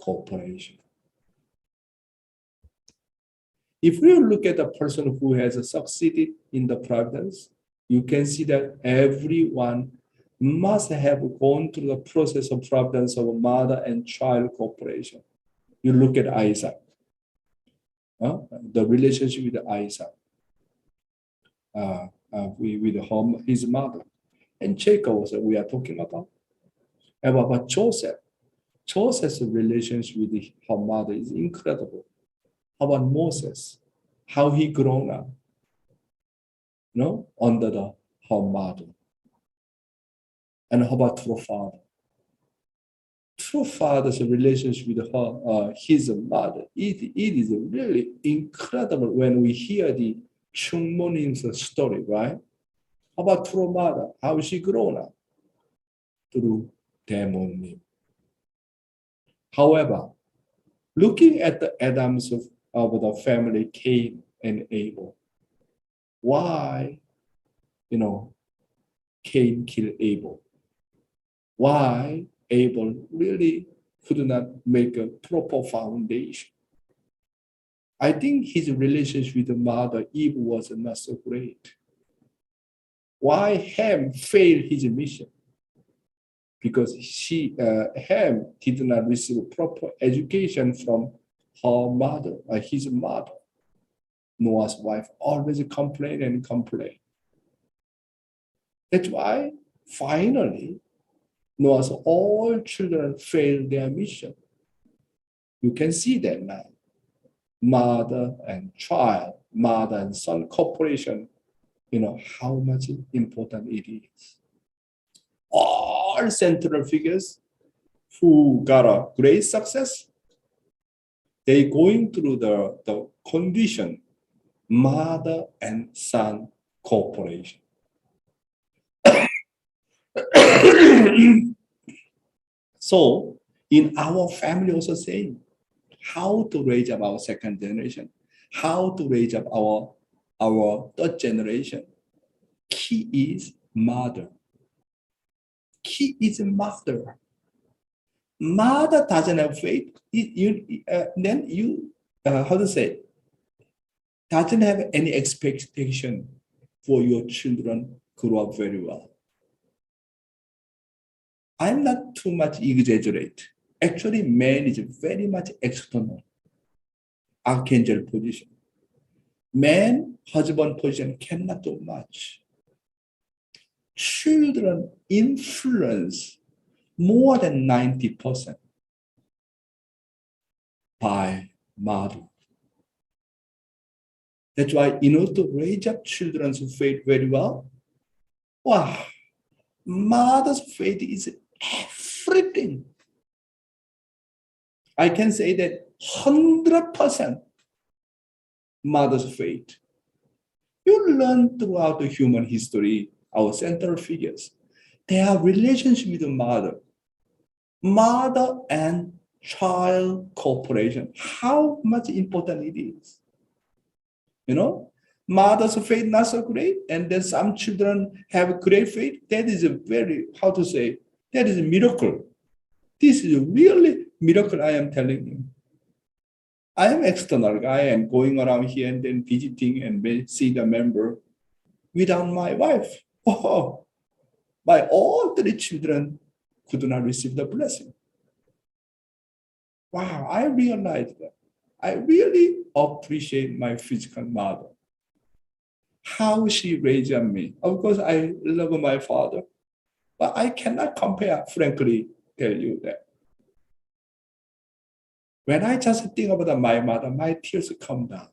cooperation. If we look at a person who has succeeded in the providence, you can see that everyone must have gone through the process of providence of mother and child cooperation. You look at Isaac, the relationship with Isaac, with his mother, and Jacob, we are talking about. And about Joseph. Joseph's relationship with her mother is incredible. How about Moses? How he grown up, under her mother. And how about true father? True father's relationship with his mother. It is really incredible when we hear the Chungmonim's story, right? How about through mother? How is she grown up? Through them only. However, looking at the Adams of the family, Cain and Abel, why, Cain killed Abel? Why Abel really could not make a proper foundation? I think his relationship with the mother Eve was not so great. Why Ham failed his mission? Because Ham did not receive proper education from her mother, his mother. Noah's wife always complained and complained. That's why finally Noah's all children failed their mission. You can see that now. Mother and child, mother and son cooperation, how much important it is. All central figures who got a great success, they going through the condition, mother and son cooperation. So in our family also same, how to raise up our second generation, how to raise up our third generation. Key is mother. Key is mother. Mother doesn't have faith, then you, doesn't have any expectation for your children grow up very well. I'm not too much exaggerate. Actually, man is very much external. Archangel position. Man, husband position cannot do much. Children influence more than 90% by mother. That's why in order to raise up children's faith very well, wow, mother's faith is everything. I can say that 100% mother's faith. You learn throughout the human history, our central figures, their relationship with the mother. Mother and child cooperation, how much important it is. Mother's faith not so great, and then some children have great faith. That is a very, that is a miracle. This is a really miracle I am telling you. I am external guy and going around here and then visiting and see the member without my wife. Oh, my all three children could not receive the blessing. Wow, I realized that. I really appreciate my physical mother. How she raised me. Of course, I love my father, but I cannot compare, frankly, tell you that. When I just think about my mother, my tears come down.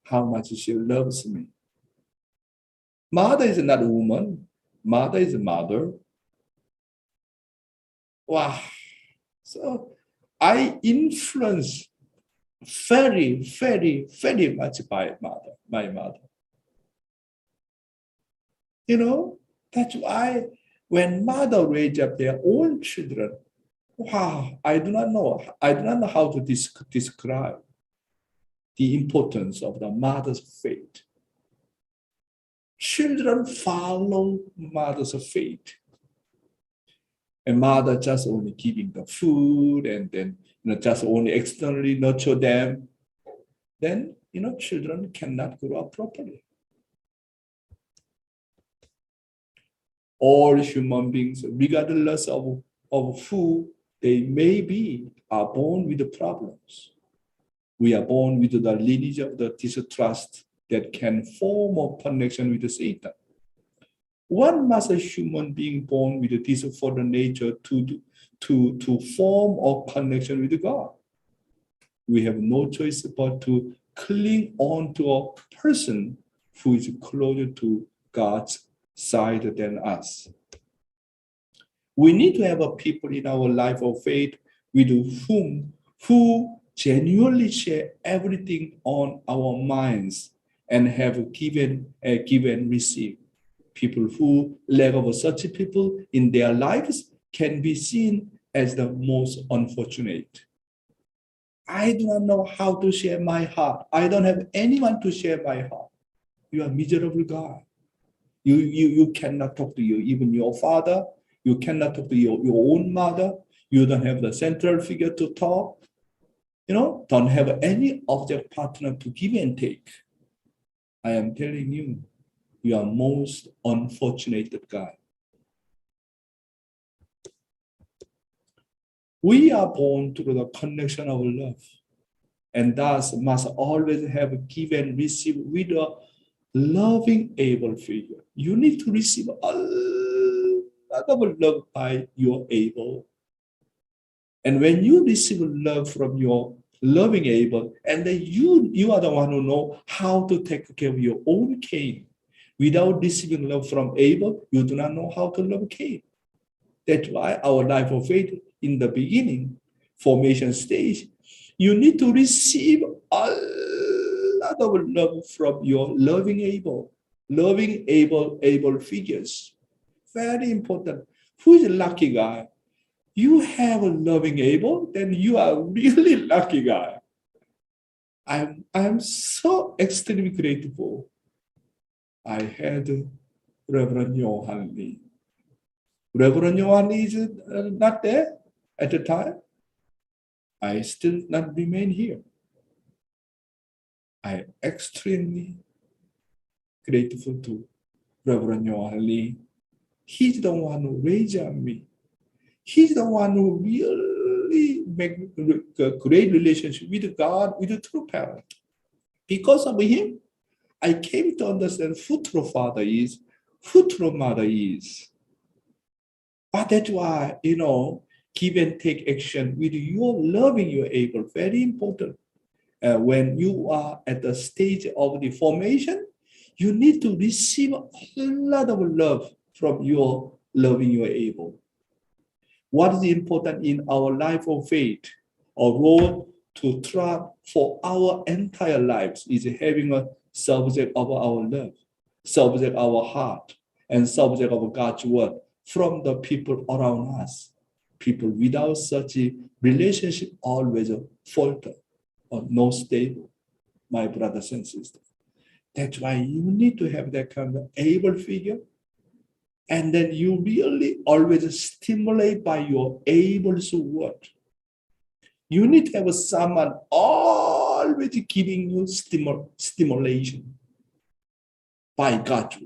How much she loves me. Mother is not a woman. Mother is a mother. Wow. So I influence very, very, very much by my mother. That's why when mother raised up their own children, wow, I do not know how to describe the importance of the mother's faith. Children follow mother's faith. And mother just only giving the food and then just only externally nurture them. Then children cannot grow up properly. All human beings, regardless of who they may be, are born with the problems. We are born with the lineage of the distrust that can form a connection with Satan. What must a human being born with this fallen nature to form a connection with God? We have no choice but to cling on to a person who is closer to God's side than us. We need to have a people in our life of faith with who genuinely share everything on our minds and have give and receive. People who lack of such people in their lives can be seen as the most unfortunate. I do not know how to share my heart. I don't have anyone to share my heart. You are miserable guy. You cannot talk to even your father. You cannot talk to your own mother. You don't have the central figure to talk. Don't have any object partner to give and take. I am telling you, you are most unfortunate guy. We are born through the connection of love, and thus must always have give and receive with a loving, able figure. You need to receive a lot of love by your able. And when you receive love from your loving able, and then you are the one who know how to take care of your own Cain. Without receiving love from Abel, you do not know how to love Cain. That's why our life of faith in the beginning, formation stage, you need to receive a lot of love from your loving able figures. Very important. Who is a lucky guy? You have a loving able, then you are really lucky guy. I'm so extremely grateful. I had Reverend Johan Lee. Reverend Johan Lee is not there at the time. I still not remain here. I am extremely grateful to Reverend Johan Lee. He's the one who raised me. He's the one who really make a great relationship with God, with the true parent. Because of him, I came to understand who true father is, who true mother is. But that's why, give and take action with your loving your able, very important. When you are at the stage of the formation, you need to receive a lot of love from your loving your able. What is important in our life of faith, our role to try for our entire lives is having a subject of our love, subject of our heart, and subject of God's word from the people around us. People without such a relationship always falter or no stable, my brothers and sisters. That's why you need to have that kind of able figure. And then you really always stimulate by your able word. You need to have someone always giving you stimulation by God's word.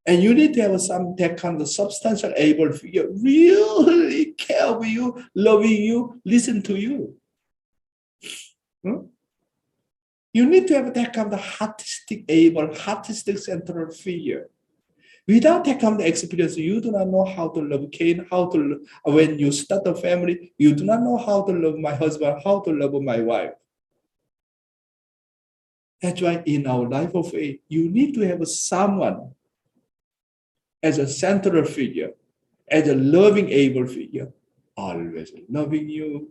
And you need to have that kind of substantial able figure really care for you, loving you, listen to you. You need to have that kind of artistic able, artistic central figure. Without that kind of experience, you do not know how to love Cain, when you start a family, you do not know how to love my husband, how to love my wife. That's why in our life of faith, you need to have someone as a central figure, as a loving, able figure, always loving you,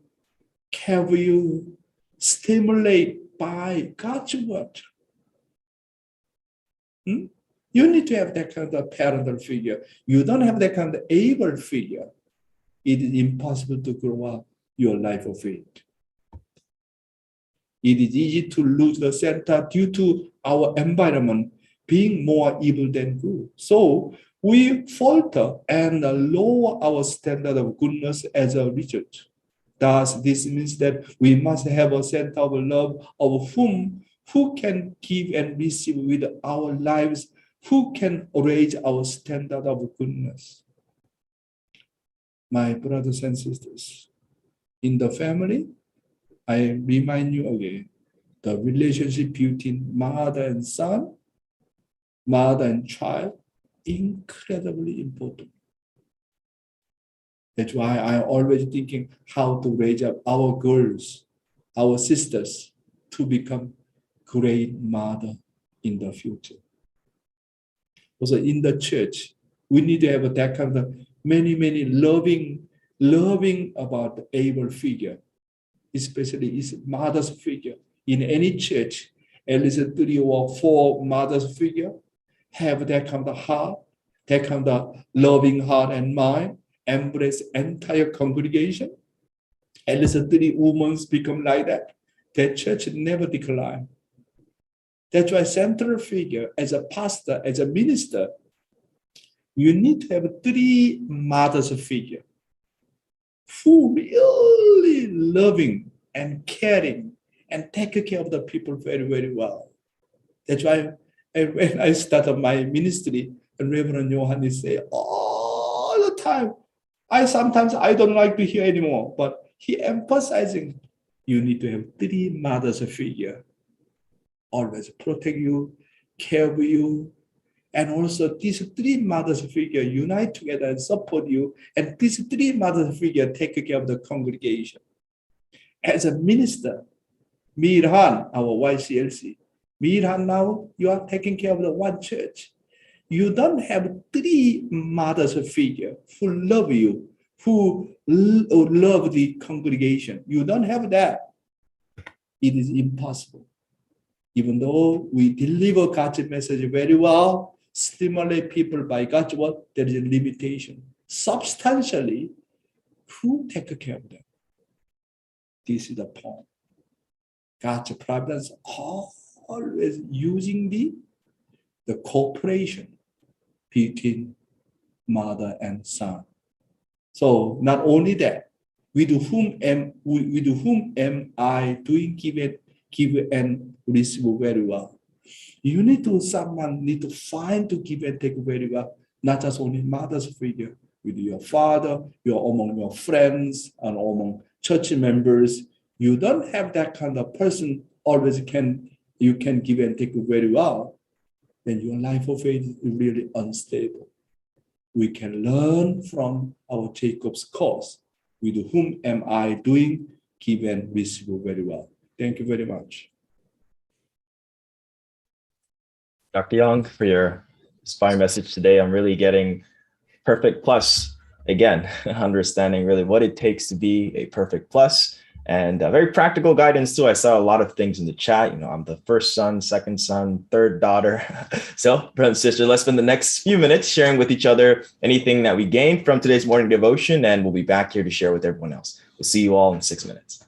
care for you, stimulate by God's word. You need to have that kind of parental figure. You don't have that kind of able figure. It is impossible to grow up your life of faith. It is easy to lose the center due to our environment being more evil than good. So we falter and lower our standard of goodness as a result. Thus, this means that we must have a center of love of who can give and receive with our lives, who can raise our standard of goodness. My brothers and sisters, in the family, I remind you again, the relationship between mother and son, mother and child, incredibly important. That's why I'm always thinking how to raise up our girls, our sisters, to become great mother in the future. Also in the church, we need to have that kind of many loving about the able figure, especially is mother's figure in any church. at least 3 or 4 mothers figure have that kind of heart, that kind of loving heart and mind, embrace entire congregation. At least 3 women become like that. The church never decline. That's why central figure, as a pastor, as a minister, you need to have 3 mothers figure who really loving and caring and take care of the people very, very well. That's why when I started my ministry, Reverend Johann say all the time, sometimes I don't like to hear anymore, but he emphasizing you need to have 3 mothers figure, always protect you, care for you, and also these 3 mothers figure unite together and support you, and these 3 mothers figure take care of the congregation. As a minister, Mirhan, our YCLC, Mirhan, now you are taking care of the one church. You don't have 3 mothers figure who love you, who love the congregation. You don't have that. It is impossible. Even though we deliver God's message very well, stimulate people by God's word, there is a limitation. Substantially, who take care of them? This is the point. God's providence always using the cooperation between mother and son. So not only that, with whom am I doing give and receive very well? Someone need to find to give and take very well, not just only mother's figure, with your father, among your friends, and among church members. You don't have that kind of person always you can give and take very well, then your life of faith is really unstable. We can learn from our Jacob's course. With whom am I doing give and receive very well? Thank you very much. Dr. Yong, for your inspiring message today. I'm really getting perfect plus again, understanding really what it takes to be a perfect plus, and very practical guidance too. I saw a lot of things in the chat. I'm the first son, second son, third daughter. So, brother and sister, let's spend the next few minutes sharing with each other anything that we gained from today's morning devotion, and we'll be back here to share with everyone else. We'll see you all in 6 minutes.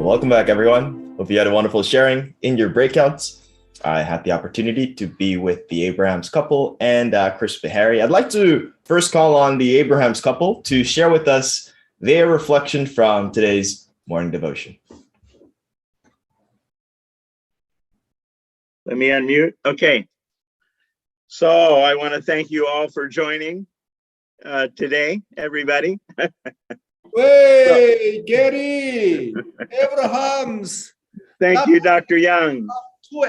Welcome back, everyone. Hope you had a wonderful sharing in your breakouts. I had the opportunity to be with the Abrahams couple and Chris Behari. I'd like to first call on the Abrahams couple to share with us their reflection from today's morning devotion. Let me unmute. Okay. So I want to thank you all for joining today, everybody. Hey, Gary, Abrahams. Thank you, Dr. Young. To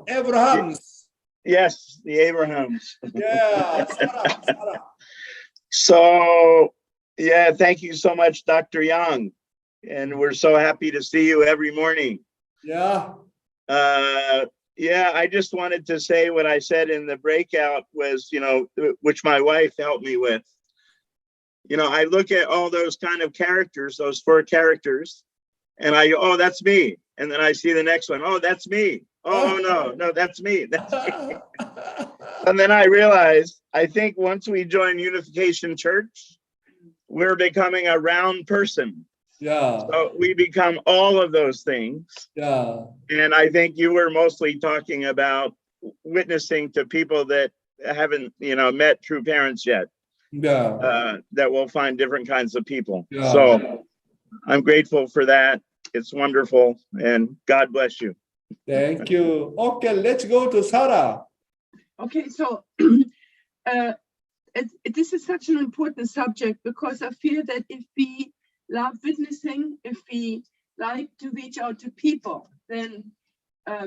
Abrahams. Yes, the Abrahams. Yeah, Sarah. So, yeah, thank you so much, Dr. Young. And we're so happy to see you every morning. Yeah. Yeah, I just wanted to say what I said in the breakout was, which my wife helped me with. I look at all those kind of characters, those 4 characters, and I go, oh, that's me. And then I see the next one. Oh, that's me. Oh, no, that's me. That's me. And then I realized, I think once we join Unification Church, we're becoming a round person. Yeah. So we become all of those things. Yeah. And I think you were mostly talking about witnessing to people that haven't, met true parents yet. Yeah. That will find different kinds of people. Yeah. So I'm grateful for that. It's wonderful. And God bless you. Thank you. Okay, let's go to Sarah. Okay, so this is such an important subject because I feel that if we love witnessing, if we like to reach out to people, then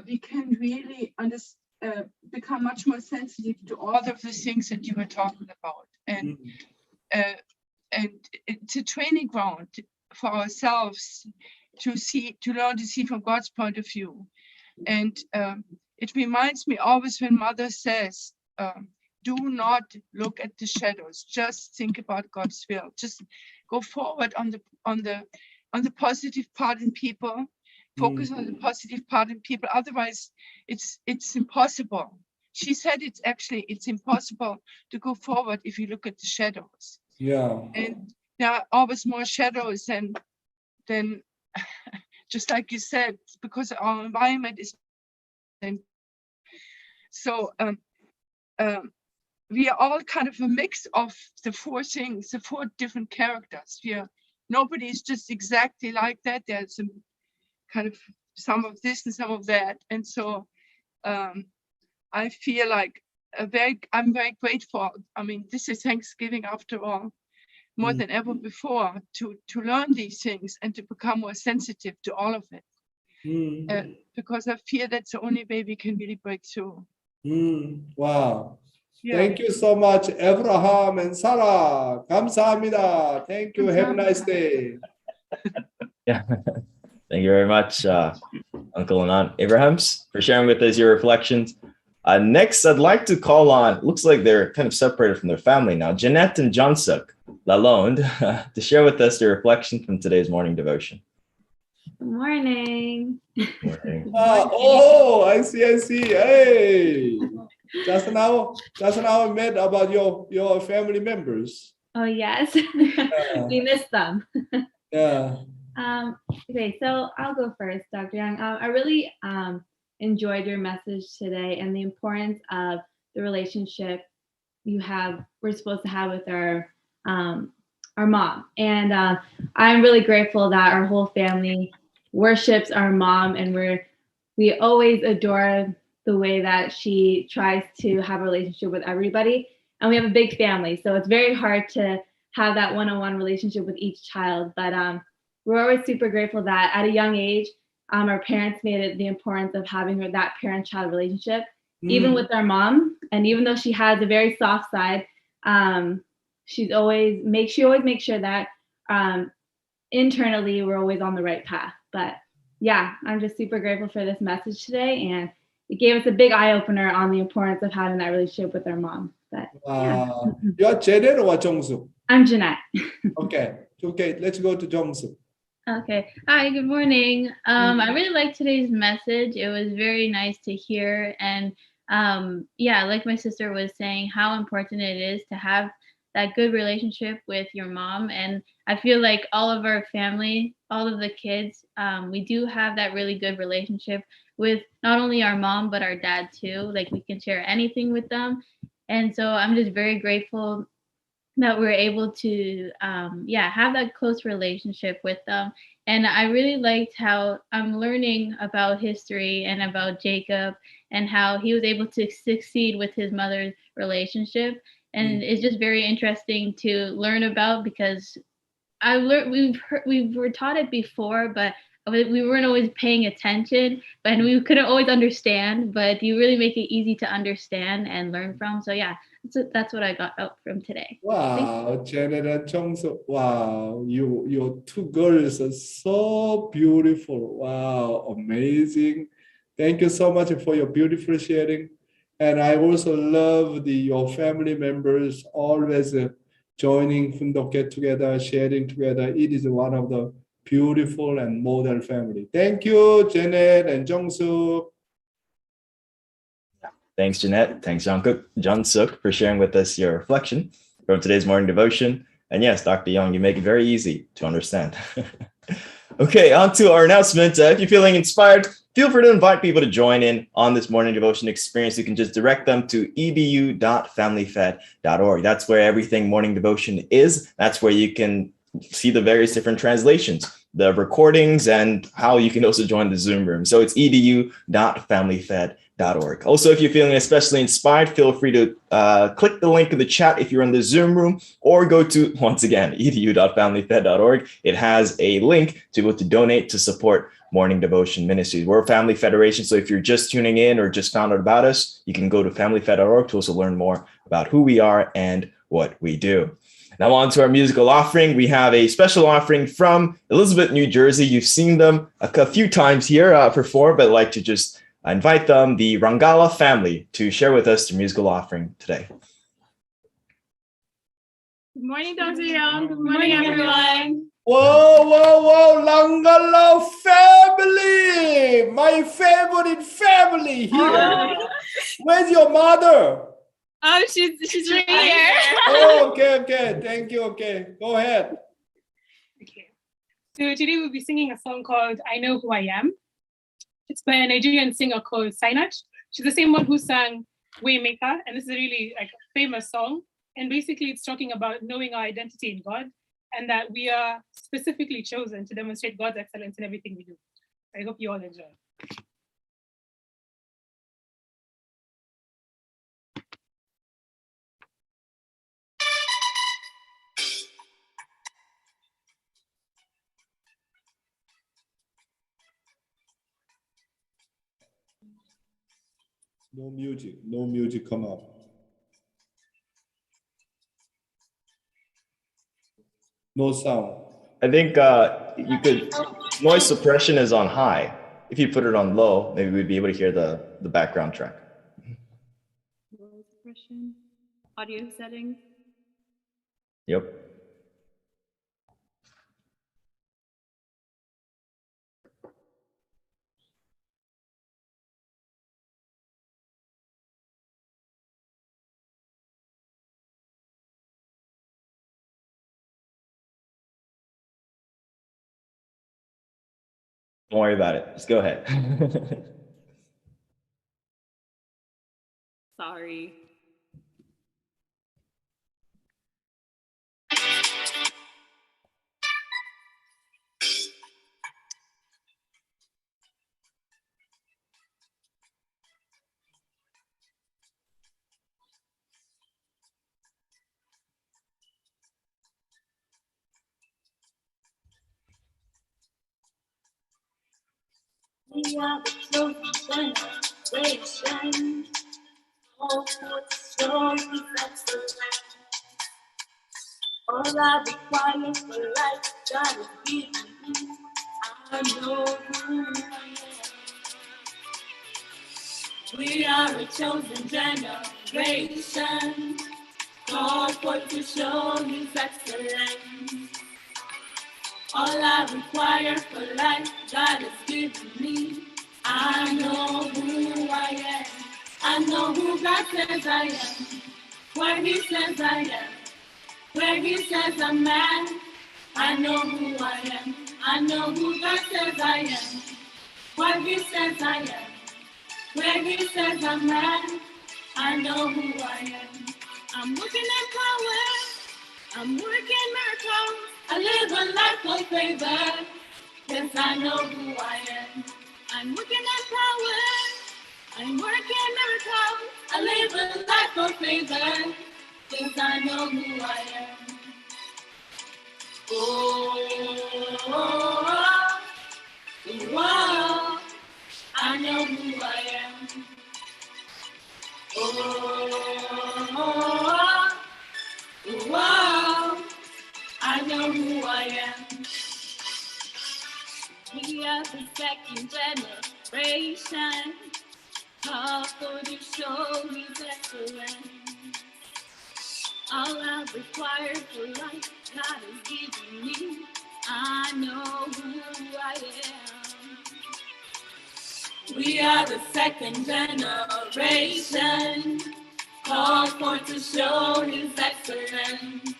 we can really become much more sensitive to all of the things that you were talking about. And it's a training ground for ourselves to learn to see from God's point of view. And it reminds me always when Mother says, do not look at the shadows, just think about God's will. Just go forward on the positive part in people, focus on the positive part in people. Otherwise, it's impossible. She said it's impossible to go forward if you look at the shadows. Yeah. And there are always more shadows than just like you said, because our environment is. So we are all kind of a mix of the 4 things, the 4 different characters. Nobody is just exactly like that. There's some kind of some of this and some of that. And so I feel like I'm very grateful. I mean, this is Thanksgiving after all, more than ever before, to learn these things and to become more sensitive to all of it. Because I feel that's the only way we can really break through. Wow. Yeah. Thank you so much, Abraham and Sarah. 감사합니다. Thank you. Have a nice day. Yeah. Thank you very much, Uncle and Aunt Abrahams, for sharing with us your reflections. Next, I'd like to call on, looks like they're kind of separated from their family now, Jeanette and Johnsuk Lalonde, to share with us their reflection from today's morning devotion. Good morning. Morning. I see. Hey, just now I met about your family members. Oh yes, we missed them. Yeah. Okay, so I'll go first, Dr. Young. I really enjoyed your message today and the importance of the relationship we're supposed to have with our mom. And I'm really grateful that our whole family worships our mom, and we always adore the way that she tries to have a relationship with everybody. And we have a big family, so it's very hard to have that one-on-one relationship with each child. But we're always super grateful that at a young age, our parents made it the importance of having that parent-child relationship, even with our mom. And even though she has a very soft side, she always makes sure that internally we're always on the right path. But yeah, I'm just super grateful for this message today, and it gave us a big eye-opener on the importance of having that relationship with our mom. But yeah. You're Jeanette or Jongsu? I'm Jeanette. Okay, let's go to Jongsu. Okay. Hi, good morning. I really liked today's message. It was very nice to hear. And yeah, like my sister was saying, how important it is to have that good relationship with your mom. And I feel like all of our family, all of the kids, we do have that really good relationship with not only our mom, but our dad too. Like we can share anything with them. And so I'm just very grateful that we're able to have that close relationship with them. And I really liked how I'm learning about history and about Jacob and how he was able to succeed with his mother's relationship. And it's just very interesting to learn about, because I learned we were taught it before, but we weren't always paying attention, and we couldn't always understand. But you really make it easy to understand and learn from. So yeah, that's what I got out from today. Wow, Janet and Jongso, wow, your two girls are so beautiful. Wow, amazing. Thank you so much for your beautiful sharing. And I also love your family members always joining Fundok Get Together, sharing together. It is one of the beautiful and model family. Thank you, Janet and Jongso. Thanks, Jeanette. Thanks, John Suk, for sharing with us your reflection from today's morning devotion. And yes, Dr. Yong, you make it very easy to understand. Okay, on to our announcement. If you're feeling inspired, feel free to invite people to join in on this morning devotion experience. You can just direct them to edu.familyfed.org. That's where everything morning devotion is. That's where you can see the various different translations, the recordings, and how you can also join the Zoom room. So it's edu.familyfed.org. Also, if you're feeling especially inspired, feel free to click the link in the chat if you're in the Zoom room, or go to, once again, edu.familyfed.org. It has a link to be able to donate to support Morning Devotion Ministries. We're a family federation, so if you're just tuning in or just found out about us, you can go to familyfed.org to also learn more about who we are and what we do. Now on to our musical offering. We have a special offering from Elizabeth, New Jersey. You've seen them a few times here perform, but I'd like to just invite them, the Rangala family, to share with us their musical offering today. Good morning, Dr. Yong. Good morning, everyone. Whoa, Langala family, my favorite family here. Where's your mother? Oh, she's right here. Oh, okay. Thank you. Okay, go ahead. Okay. So today we'll be singing a song called I Know Who I Am. It's by a Nigerian singer called Sinach. She's the same one who sang Waymaker, and this is a really like famous song. And basically it's talking about knowing our identity in God, and that we are specifically chosen to demonstrate God's excellence in everything we do. I hope you all enjoy. No music come up. No sound. I think you could, noise suppression is on high. If you put it on low, maybe we'd be able to hear the background track. Noise suppression, audio settings. Yep. Don't worry about it. Just go ahead. Sorry. We are the chosen generation. All for the story that's the land. All I require for life, God is giving me. I know who I am. We are a chosen generation. Called for to show His excellence. All I require for life, God has given me. I know who I am. I know who God says I am. What He says I am. Where he says I'm man, I know who I am. I know who God says I am. What he says I am. Where he says I'm man, I know who I am. I'm looking at power. I'm working miracles. I live a life of favor. Yes, I know who I am. I'm looking at power. I'm working miracles. I live a life of favor. Yes, I know who I am. Oh, oh, oh, I know who I am. Oh, oh, I know who I am. We are the second generation, called for to show His excellence. All I've required for life, God has given me. I know who I am. We are the second generation, called for to show His excellence.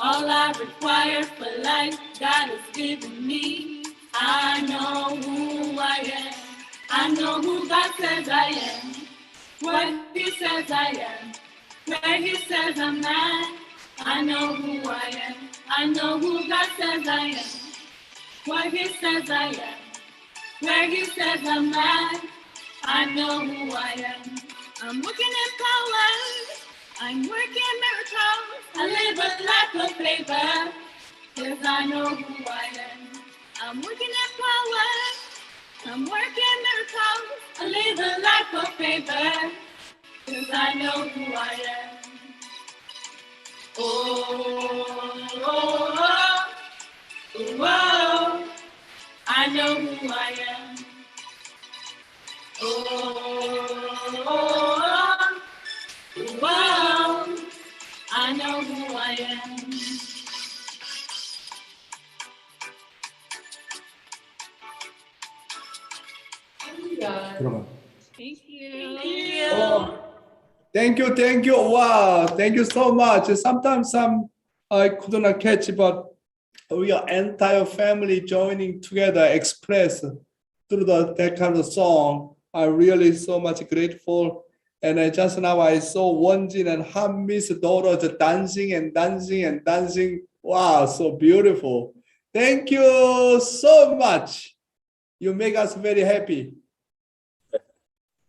All I require for life, God has given me. I know who I am. I know who God says I am. What He says I am. Where He says I'm at. I know who I am. I know who God says I am. What He says I am. Where He says I'm at. I know who I am. I'm looking at power. I'm working miracles. I live a life of favor. Yes, I know who I am. I'm working at power. I'm working miracles. I live a life of favor. Yes, I know who I am. Oh, oh, oh, oh, I know who I am. Oh, oh, oh, I know who I am. Thank you. Oh, thank you. Wow, thank you so much. Sometimes I could not catch, but we are entire family joining together, express through that kind of song. I'm really so much grateful. And just now I saw Wonjin and Hanmi's daughters dancing and dancing and dancing. Wow, so beautiful. Thank you so much. You make us very happy.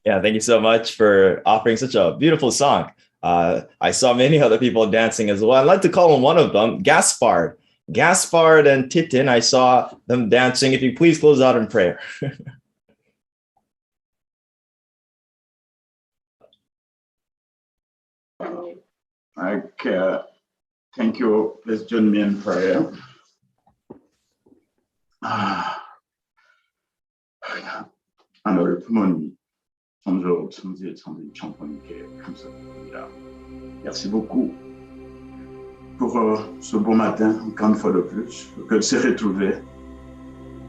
Yeah, thank you so much for offering such a beautiful song. I saw many other people dancing as well. I'd like to call on one of them, Gaspard. Gaspard and Titin, I saw them dancing. If you please close out in prayer. Thank you. Let's join me in prayer. 하늘 부모님, 천주 천지의 천지 청포님께 감사드립니다. Merci beaucoup pour ce beau matin, encore une fois de plus, que de se retrouver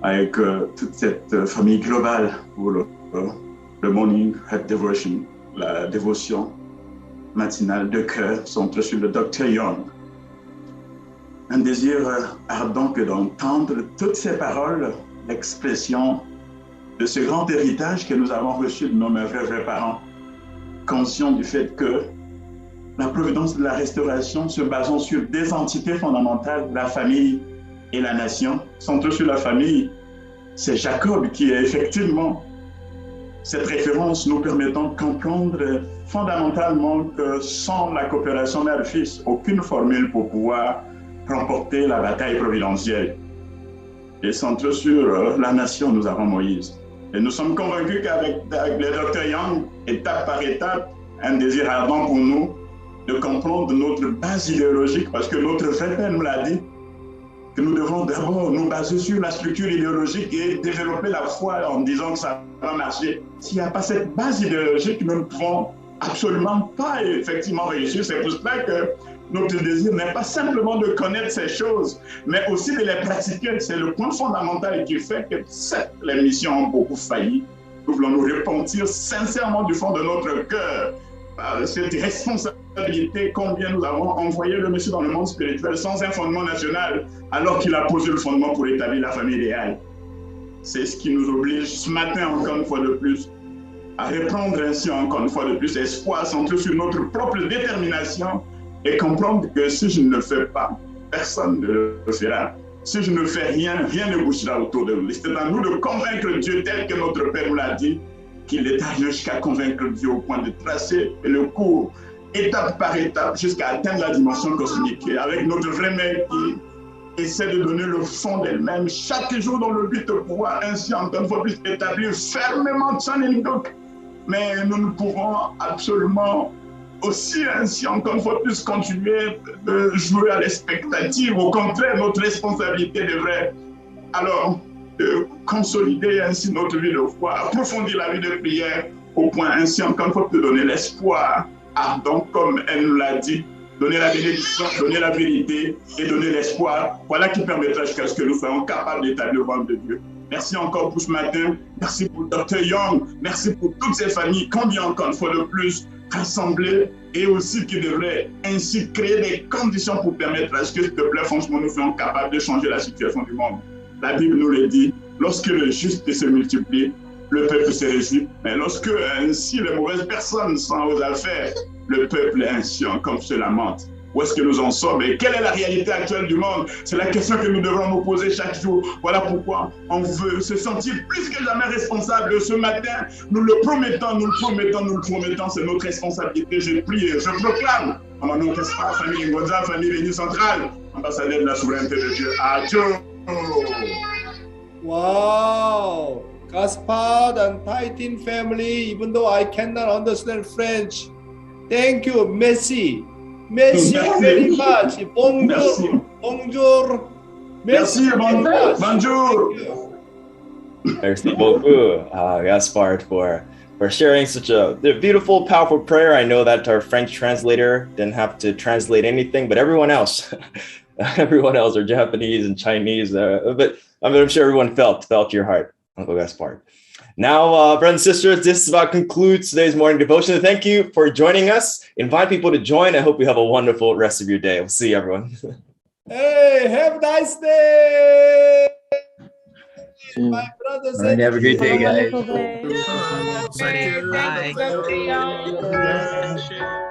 avec toute cette famille globale pour le morning head devotion, la dévotion matinale de cœur centrée sur le Dr. Yong. Un désir ardent que d'entendre toutes ces paroles, l'expression de ce grand héritage que nous avons reçu de nos merveilleux parents, conscients du fait que la providence de la restauration se basant sur deux entités fondamentales, la famille et la nation, centrée sur la famille, c'est Jacob qui est effectivement cette référence nous permettant de comprendre fondamentalement que sans la coopération mère-fils, aucune formule pour pouvoir remporter la bataille providentielle. Et centré sur la nation, nous avons Moïse. Et nous sommes convaincus qu'avec le Dr. Yong, étape par étape, un désir ardent pour nous de comprendre notre base idéologique, parce que notre vrai père nous l'a dit, que nous devons d'abord nous baser sur la structure idéologique et développer la foi en disant que ça va marcher. S'il n'y a pas cette base idéologique, nous ne pouvons absolument pas effectivement réussir. C'est pour cela que notre désir n'est pas simplement de connaître ces choses, mais aussi de les pratiquer. C'est le point fondamental qui fait que certes, les missions ont beaucoup failli. Nous voulons nous repentir sincèrement du fond de notre cœur par cette responsabilité responsabilité combien nous avons envoyé le monsieur dans le monde spirituel sans un fondement national, alors qu'il a posé le fondement pour établir la famille idéale. C'est ce qui nous oblige ce matin, encore une fois de plus, à reprendre ainsi encore une fois de plus espoir, centré sur notre propre détermination et comprendre que si je ne le fais pas, personne ne le fera. Si je ne fais rien, rien ne bougera autour de nous. C'est à nous de convaincre Dieu tel que notre Père nous l'a dit, qu'il est arrivé jusqu'à convaincre Dieu au point de tracer le cours étape par étape jusqu'à atteindre la dimension cosmique. Et avec notre vraie mère qui essaie de donner le fond d'elle-même chaque jour dans le but de pouvoir ainsi encore une fois plus établir fermement Tsanendok. Mais nous ne pouvons absolument aussi ainsi encore une fois plus continuer de jouer à l'expectative. Au contraire, notre responsabilité devrait alors de consolider ainsi notre vie de foi, approfondir la vie de prière au point ainsi encore une fois de donner l'espoir ardent comme elle nous l'a dit, donner la bénédiction, donner la vérité et donner l'espoir. Voilà qui permettra jusqu'à ce que nous soyons capables d'établir le royaume de Dieu. Merci encore pour ce matin. Merci pour Dr. Yong. Merci pour toutes ces familles, combien encore une fois de plus, rassemblées et aussi qui devraient ainsi créer des conditions pour permettre à ce que, s'il te plaît, franchement, nous soyons capables de changer la situation du monde. La Bible nous le dit, lorsque le juste se multiplie, le peuple se réjouit. Mais lorsque ainsi les mauvaises personnes sont aux affaires, le peuple ainsi comme se lamente. Où est-ce que nous en sommes et quelle est la réalité actuelle du monde? C'est la question que nous devrons nous poser chaque jour. Voilà pourquoi on veut se sentir plus que jamais responsable. Ce matin, nous le promettons, nous le promettons, nous le promettons. C'est notre responsabilité. Je prie et je proclame, en mon nom, qu'est-ce pas, famille Ngoza, famille Béni Centrale, ambassadeur de la souveraineté de Dieu. Adieu. Wow, Gaspard and Titan family, even though I cannot understand French, thank you, merci. Merci very much. Bonjour. Merci. Bonjour. Merci, bonjour. Merci beaucoup, Gaspard, for sharing such a beautiful, powerful prayer. I know that our French translator didn't have to translate anything, but everyone else, are Japanese and Chinese. But I'm sure everyone felt your heart, Uncle Gaspard. Now, brothers and sisters, this about concludes today's morning devotion. Thank you for joining us. Invite people to join. I hope you have a wonderful rest of your day. We'll see you, everyone. Hey, have a nice day. My brothers and Have a great day, guys. Wonderful day. Thank you, Dr. Young.